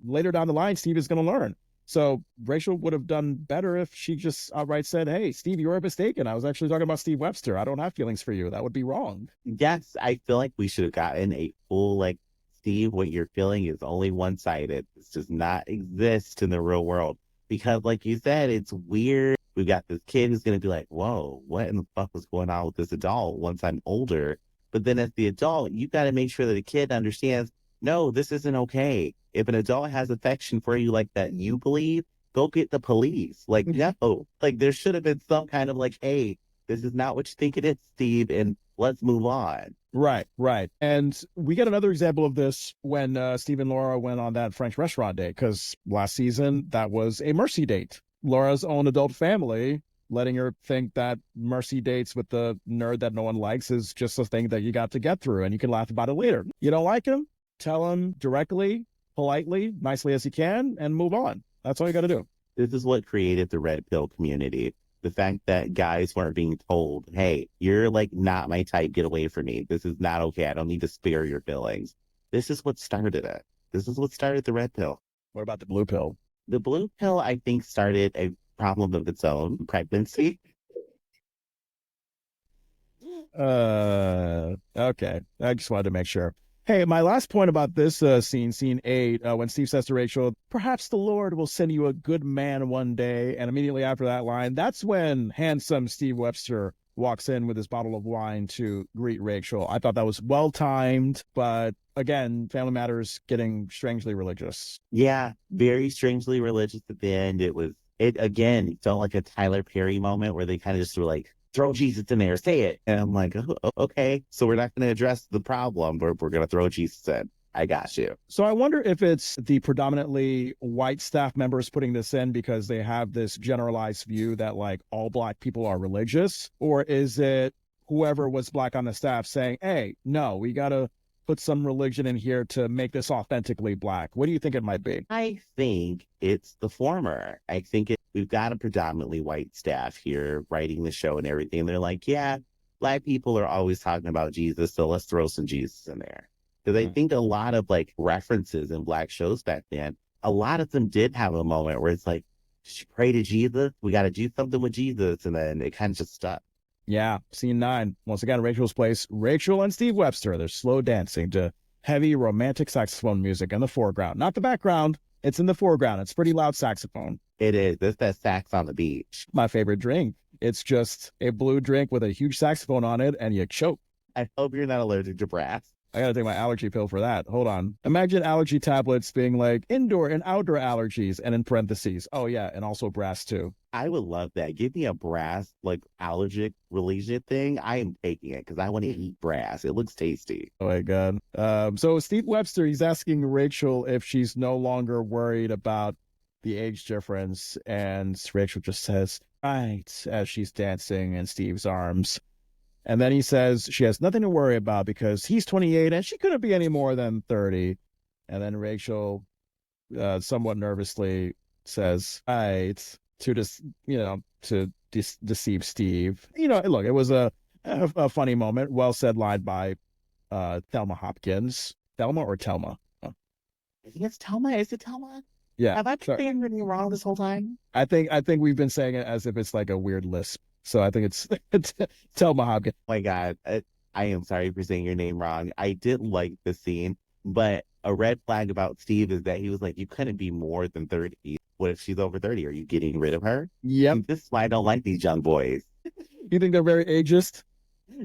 later down the line, Steve is going to learn. So Rachel would have done better if she just outright said, "Hey, Steve, you were mistaken. I was actually talking about Steve Webster. I don't have feelings for you." That would be wrong. Yes, I feel like we should have gotten a full, like, Steve, what you're feeling is only one-sided. This does not exist in the real world. Because, like you said, it's weird we've got this kid who's going to be like, whoa, what in the fuck was going on with this adult once I'm older? But then as the adult, you got to make sure that the kid understands, no, this isn't okay. If an adult has affection for you like that, you believe, go get the police. Like, no, like there should have been some kind of like, hey, this is not what you think it is, Steve, and let's move on. Right, right. And we get another example of this when Steve and Laura went on that French restaurant date, because last season that was a mercy date. Laura's own adult family letting her think that mercy dates with the nerd that no one likes is just a thing that you got to get through and you can laugh about it later. You don't like him? Tell him directly, politely, nicely as you can, and move on. That's all you got to do. This is what created the red pill community. The fact that guys weren't being told, hey, you're like not my type, get away from me. This is not okay. I don't need to spare your feelings. This is what started it. This is what started the red pill. What about the blue pill? The blue pill, I think, started a problem of its own, pregnancy. Okay. I just wanted to make sure. Hey, my last point about this scene 8, when Steve says to Rachel, perhaps the Lord will send you a good man one day. And immediately after that line, that's when handsome Steve Webster walks in with his bottle of wine to greet Rachel. I thought that was well timed, but again, Family Matters getting strangely religious. Yeah, very strangely religious at the end. It again felt like a Tyler Perry moment where they kind of just were like, throw Jesus in there, say it. And I'm like, oh, okay, so we're not going to address the problem, but we're going to throw Jesus in. I got you. So I wonder if it's the predominantly white staff members putting this in because they have this generalized view that like all Black people are religious, or is it whoever was Black on the staff saying, hey, no, we got to put some religion in here to make this authentically Black? What do you think it might be? I think it's the former. I think we've got a predominantly white staff here writing the show and everything. They're like, yeah, Black people are always talking about Jesus, so let's throw some Jesus in there. Because I think a lot of like references in Black shows back then, a lot of them did have a moment where it's like, pray to Jesus, we got to do something with Jesus. And then it kind of just stuck. Yeah, scene 9. Once again, Rachel's place. Rachel and Steve Webster, they're slow dancing to heavy romantic saxophone music in the foreground. Not the background, it's in the foreground. It's pretty loud saxophone. It is. It's that sax on the beach. My favorite drink. It's just a blue drink with a huge saxophone on it, and you choke. I hope you're not allergic to brass. I gotta take my allergy pill for that. Hold on. Imagine allergy tablets being like indoor and outdoor allergies, and in parentheses, oh yeah, and also brass too. I would love that. Give me a brass, like allergic religion thing. I am taking it because I want to eat brass. It looks tasty. Oh my God. So Steve Webster, he's asking Rachel if she's no longer worried about the age difference, and Rachel just says, right, as she's dancing in Steve's arms. And then he says she has nothing to worry about because he's 28 and she couldn't be any more than 30. And then Rachel, somewhat nervously, says, right, to deceive Steve. Look, it was a funny moment. Well said line by Thelma Hopkins. Thelma or Telma? Oh. I think it's Telma. Is it Telma? Yeah. Have I been saying anything wrong this whole time? I think we've been saying it as if it's like a weird lisp. So I think it's Thelma Hopkins. Oh my God. I am sorry for saying your name wrong. I did like the scene, but a red flag about Steve is that he was like, you couldn't be more than 30. What if she's over 30? Are you getting rid of her? Yep. And this is why I don't like these young boys. You think they're very ageist?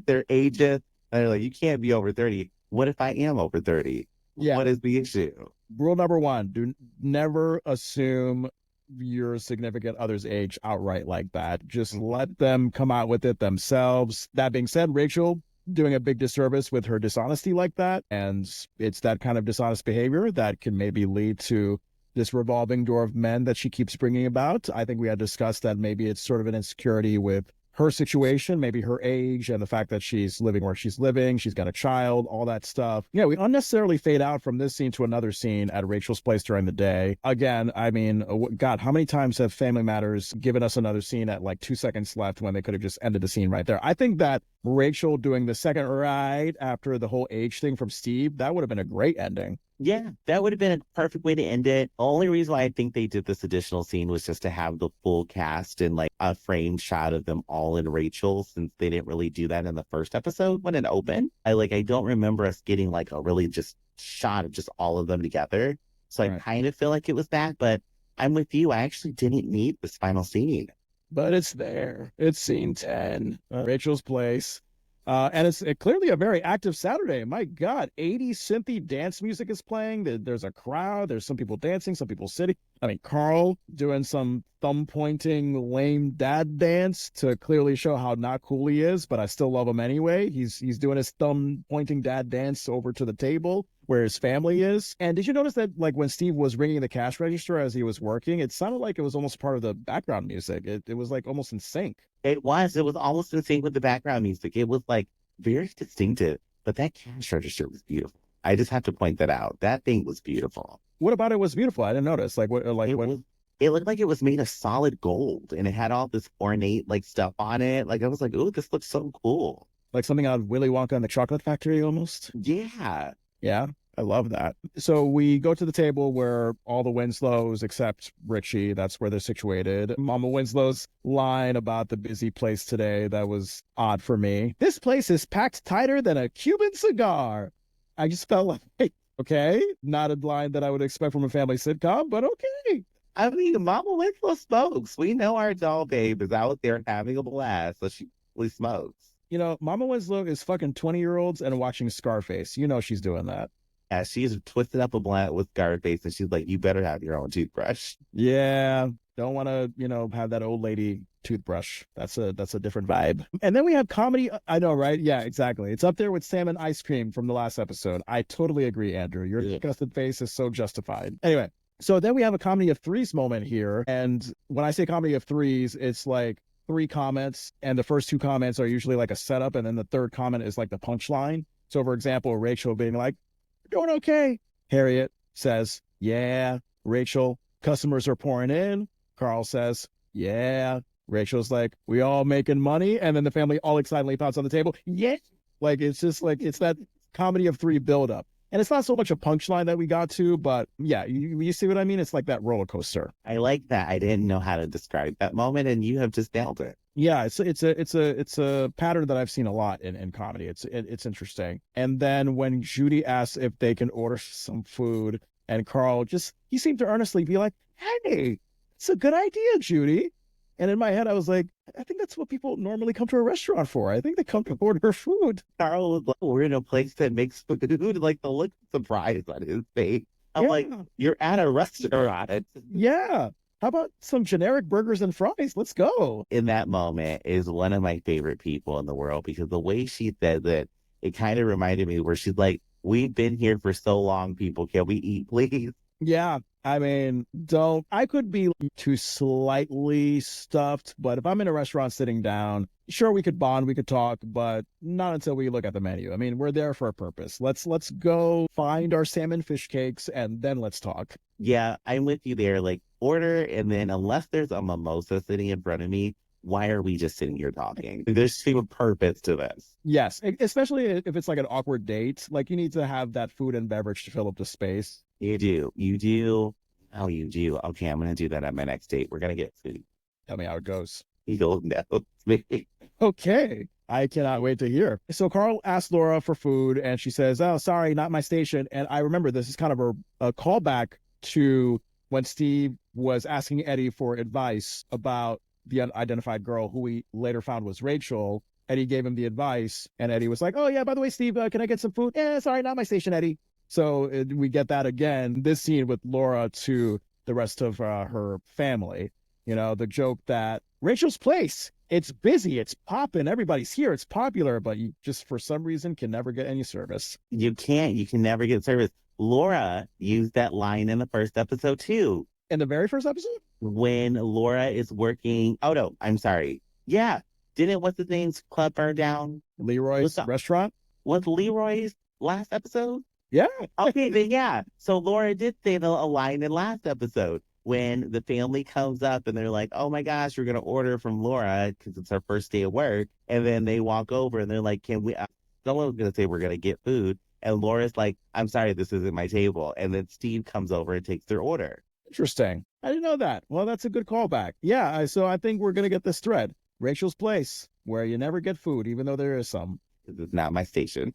They're ageist. And they're like, you can't be over 30. What if I am over 30? Yeah. What is the issue? Rule number 1, do never assume your significant other's age outright like that. Just let them come out with it themselves. That being said, Rachel doing a big disservice with her dishonesty like that, and it's that kind of dishonest behavior that can maybe lead to this revolving door of men that she keeps bringing about. I think we had discussed that maybe it's sort of an insecurity with her situation, maybe her age and the fact that she's living where she's living, she's got a child, all that stuff. Yeah, we unnecessarily fade out from this scene to another scene at Rachel's place during the day. Again, I mean, God, how many times have Family Matters given us another scene at like 2 seconds left when they could have just ended the scene right there? I think that Rachel doing the second right after the whole age thing from Steve, that would have been a great ending. Yeah, that would have been a perfect way to end it. The only reason why I think they did this additional scene was just to have the full cast and like a framed shot of them all in Rachel, since they didn't really do that in the first episode when it opened. I don't remember us getting like a really just shot of just all of them together. So I kind of feel like it was that, but I'm with you. I actually didn't need this final scene. but it's there. It's scene 10, Rachel's place. And it's clearly a very active Saturday. My God, 80s synthy dance music is playing. There's a crowd. There's some people dancing, some people sitting. I mean, Carl doing some thumb pointing lame dad dance to clearly show how not cool he is, but I still love him anyway. He's doing his thumb pointing dad dance over to the table where his family is. And did you notice that, like, when Steve was ringing the cash register as he was working, it sounded like it was almost part of the background music. It was like almost in sync. It was. It was almost in sync with the background music. It was like very distinctive. But that cash register was beautiful. I just have to point that out. That thing was beautiful. What about it was beautiful? I didn't notice. Like what? Like It what? was. It looked like it was made of solid gold, and it had all this ornate like stuff on it. Like I was like, "Ooh, this looks so cool." Like something out of Willy Wonka and the Chocolate Factory, almost. Yeah. Yeah, I love that. So we go to the table where all the Winslows, except Richie, that's where they're situated. Mama Winslow's line about the busy place today, that was odd for me. This place is packed tighter than a Cuban cigar. I just felt like, okay, not a line that I would expect from a family sitcom, but okay. I mean, Mama Winslow smokes. We know our doll babe is out there having a blast, so she really smokes. You know, Mama Winslow is fucking 20-year-olds and watching Scarface. You know she's doing that. Yeah, she's twisted up a blunt with Scarface, and she's like, "You better have your own toothbrush." Yeah, don't want to, have that old lady toothbrush. That's a different vibe. And then we have comedy. I know, right? Yeah, exactly. It's up there with salmon ice cream from the last episode. I totally agree, Andrew. Your disgusted face is so justified. Anyway, so then we have a comedy of threes moment here. And when I say comedy of threes, it's like three comments, and the first two comments are usually like a setup, and then the third comment is like the punchline. So, for example, Rachel being like, "We're doing okay." Harriet says, "Yeah." Rachel, "Customers are pouring in." Carl says, "Yeah." Rachel's like, "We all making money." And then the family all excitedly pounds on the table. Yeah. Like, it's just like, it's that comedy of three buildup. And it's not so much a punchline that we got to, but yeah, you see what I mean? It's like that roller coaster. I like that. I didn't know how to describe that moment, and you have just nailed it. Yeah, it's a pattern that I've seen a lot in comedy. It's interesting. And then when Judy asks if they can order some food, and Carl he seemed to earnestly be like, "Hey, it's a good idea, Judy." And in my head, I was like, I think that's what people normally come to a restaurant for. I think they come to order food. Carl was like, "We're in a place that makes food." Like the look of surprise on his face. I'm like, "You're at a restaurant." Yeah. How about some generic burgers and fries? Let's go. In that moment is one of my favorite people in the world, because the way she said that, it kind of reminded me where she's like, "We've been here for so long, people. Can we eat, please?" Yeah. I mean, I could be too slightly stuffed, but if I'm in a restaurant sitting down, sure, we could bond, we could talk, but not until we look at the menu. I mean, we're there for a purpose. Let's go find our salmon fish cakes, and then let's talk. Yeah, I'm with you there. Like, order, and then unless there's a mimosa sitting in front of me, why are we just sitting here talking? There's some purpose to this. Yes, especially if it's like an awkward date. Like, you need to have that food and beverage to fill up the space. You do. You do. Oh, you do. Okay, I'm going to do that at my next date. We're going to get food. Tell me how it goes. You'll know me. Okay. I cannot wait to hear. So Carl asks Laura for food, and she says, "Oh, sorry, not my station." And I remember this is kind of a callback to when Steve was asking Eddie for advice about the unidentified girl who we later found was Rachel. Eddie gave him the advice, and Eddie was like, "Oh, yeah, by the way, Steve, can I get some food?" "Yeah, sorry, not my station, Eddie." So we get that again, this scene with Laura to the rest of her family. The joke that Rachel's place, it's busy, it's popping, everybody's here, it's popular, but you just for some reason can never get any service. You can't. You can never get service. Laura used that line in the first episode too. In the very first episode? When Laura is working. Oh, no, I'm sorry. Yeah. Didn't what's his name's club burn down? Leroy's restaurant? Was Leroy's last episode? Yeah. Okay, then yeah. So Laura did say a line in last episode when the family comes up and they're like, "Oh my gosh, we're going to order from Laura because it's our first day of work." And then they walk over and they're like, "Can we?" Someone's going to say we're going to get food. And Laura's like, "I'm sorry, this isn't my table." And then Steve comes over and takes their order. Interesting. I didn't know that. Well, that's a good callback. Yeah. So I think we're going to get this thread. Rachel's place, where you never get food, even though there is some. This is not my station.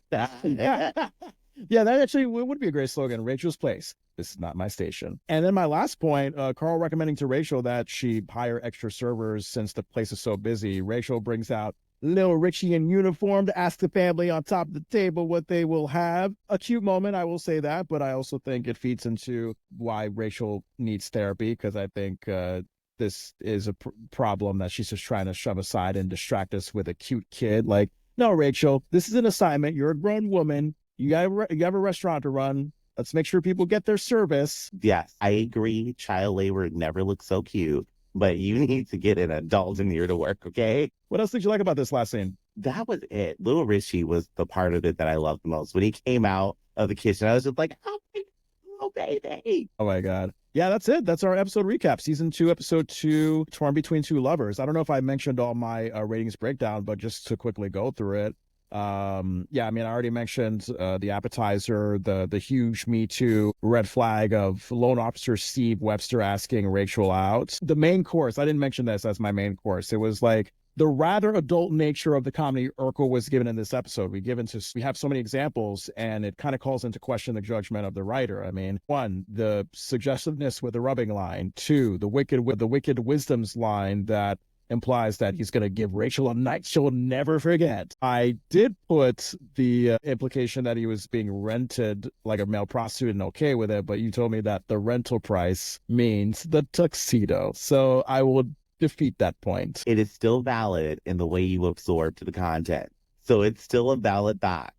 Yeah, that actually would be a great slogan. Rachel's Place. This is not my station. And then my last point, Carl recommending to Rachel that she hire extra servers since the place is so busy. Rachel brings out little Richie in uniform to ask the family on top of the table what they will have. A cute moment, I will say that, but I also think it feeds into why Rachel needs therapy, because I think this is a problem that she's just trying to shove aside and distract us with a cute kid. Like, no, Rachel, this is an assignment. You're a grown woman. You have a restaurant to run. Let's make sure people get their service. Yes, I agree. Child labor never looks so cute, but you need to get an adult in here to work, okay? What else did you like about this last scene? That was it. Little Richie was the part of it that I loved the most. When he came out of the kitchen, I was just like, oh baby. Oh my God. Yeah, that's it. That's our episode recap. Season 2, episode 2, Torn Between Two Lovers. I don't know if I mentioned all my ratings breakdown, but just to quickly go through it. Yeah, I mean, I already mentioned the appetizer, the huge Me Too red flag of loan officer Steve Webster asking Rachel out. The main course, I didn't mention this as my main course. It was like the rather adult nature of the comedy Urkel was given in this episode. We have so many examples, and it kind of calls into question the judgment of the writer. I mean, 1, the suggestiveness with the rubbing line. 2, the wicked wisdoms line that implies that he's going to give Rachel a night she'll never forget. I did put the implication that he was being rented like a male prostitute and okay with it, but you told me that the rental price means the tuxedo. So I will defeat that point. It is still valid in the way you absorb to the content. So it's still a valid thought.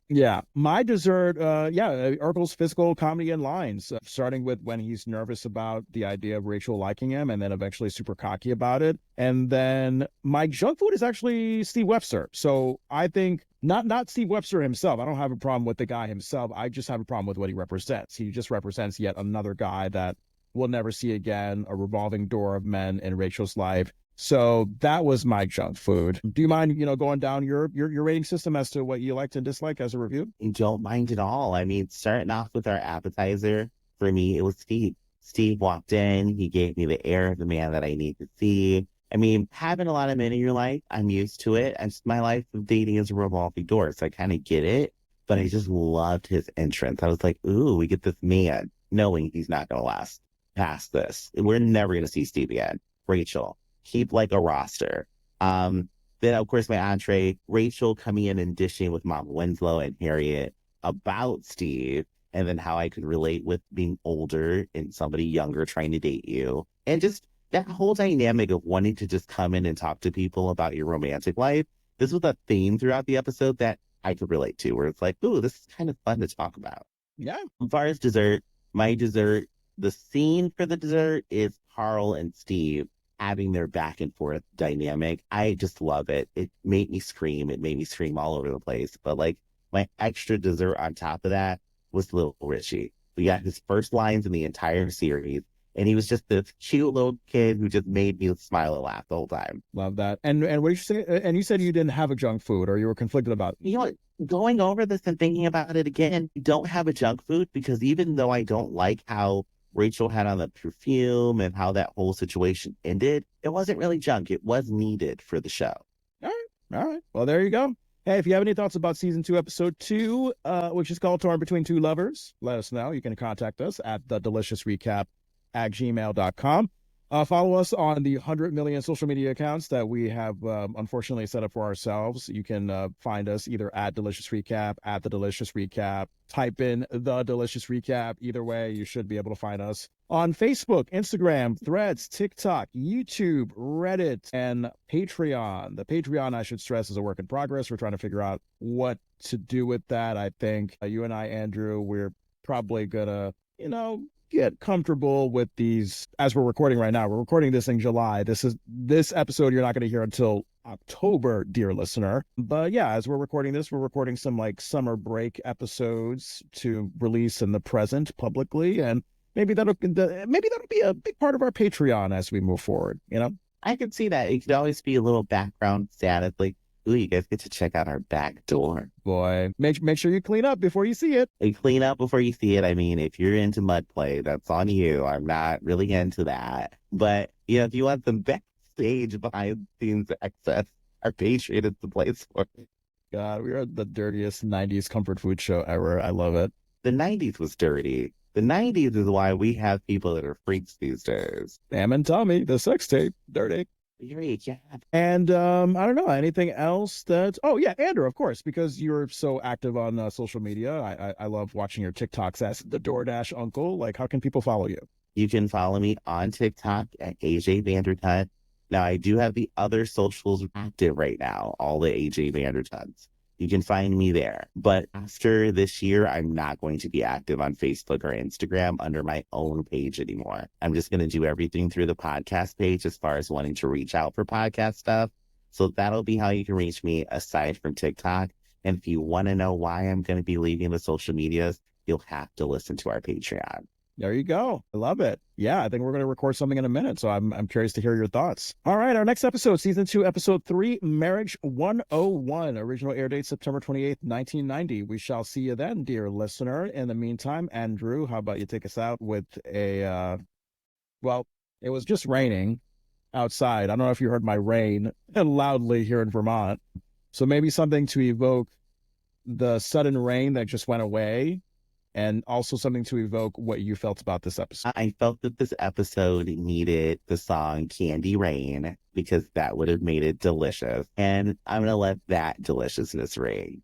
Yeah, my dessert, Urkel's physical comedy and lines, starting with when he's nervous about the idea of Rachel liking him and then eventually super cocky about it. And then my junk food is actually Steve Webster. So I think not Steve Webster himself. I don't have a problem with the guy himself. I just have a problem with what he represents. He just represents yet another guy that we'll never see again, a revolving door of men in Rachel's life. So that was my junk food. Do you mind, going down your rating system as to what you liked and disliked as a review? I don't mind at all. I mean, starting off with our appetizer, for me, it was Steve. Steve walked in. He gave me the air of the man that I need to see. I mean, having a lot of men in your life, I'm used to it. My life of dating is a revolving door, so I kind of get it. But I just loved his entrance. I was like, ooh, we get this man, knowing he's not going to last past this. We're never going to see Steve again. Rachel. Keep like a roster. Then, of course, my entree, Rachel coming in and dishing with Mom Winslow and Harriet about Steve, and then how I could relate with being older and somebody younger trying to date you. And just that whole dynamic of wanting to just come in and talk to people about your romantic life. This was a theme throughout the episode that I could relate to, where it's like, ooh, this is kind of fun to talk about. Yeah. As far as dessert, my dessert, the scene for the dessert is Carl and Steve having their back and forth dynamic. I just love it. It made me scream. It made me scream all over the place. But like my extra dessert on top of that was little Richie. We got his first lines in the entire series. And he was just this cute little kid who just made me smile and laugh the whole time. Love that. And what did you say? And you said you didn't have a junk food, or you were conflicted about it. You know what? Going over this and thinking about it again, I don't have a junk food because even though I don't like how Rachel had on the perfume and how that whole situation ended, it wasn't really junk. It was needed for the show. All right. Well, there you go. Hey, if you have any thoughts about season 2, episode 2, which is called Torn Between Two Lovers, let us know. You can contact us at thedeliciousrecap@gmail.com. Follow us on the 100 million social media accounts that we have unfortunately set up for ourselves. You can find us either at Delicious Recap, at The Delicious Recap. Type in The Delicious Recap. Either way, you should be able to find us on Facebook, Instagram, Threads, TikTok, YouTube, Reddit, and Patreon. The Patreon, I should stress, is a work in progress. We're trying to figure out what to do with that. I think you and I, Andrew, we're probably going to, get comfortable with these as we're recording right now. We're recording this in July. This episode you're not going to hear until October, dear listener. But yeah, as we're recording this, we're recording some like summer break episodes to release in the present publicly, and maybe that'll be a big part of our Patreon as we move forward. I could see that. It could always be a little background status, like, ooh, you guys get to check out our back door. Boy, make sure you clean up before you see it. And clean up before you see it. I mean, if you're into mud play, that's on you. I'm not really into that. But, if you want some backstage behind the scenes access, our Patreon is the place for it. God, we are the dirtiest 90s comfort food show ever. I love it. The 90s was dirty. The 90s is why we have people that are freaks these days. Sam and Tommy, the sex tape, dirty. Great, yeah. And I don't know, anything else that, oh yeah, Andrew, of course, because you're so active on social media. I love watching your TikToks as the DoorDash uncle. Like, how can people follow you? You can follow me on TikTok at AJ Vandertunt. Now, I do have the other socials active right now, all the AJ Vandertunts. You can find me there. But after this year, I'm not going to be active on Facebook or Instagram under my own page anymore. I'm just going to do everything through the podcast page as far as wanting to reach out for podcast stuff. So that'll be how you can reach me aside from TikTok. And if you want to know why I'm going to be leaving the social medias, you'll have to listen to our Patreon. There you go. I love it. Yeah, I think we're going to record something in a minute, so I'm curious to hear your thoughts. All right, our next episode, season 2, episode 3, Marriage 101. Original air date September 28th, 1990. We shall see you then, dear listener. In the meantime, Andrew, how about you take us out with a well, it was just raining outside. I don't know if you heard my rain loudly here in Vermont. So maybe something to evoke the sudden rain that just went away, and also something to evoke what you felt about this episode. I felt that this episode needed the song Candy Rain because that would have made it delicious. And I'm going to let that deliciousness reign.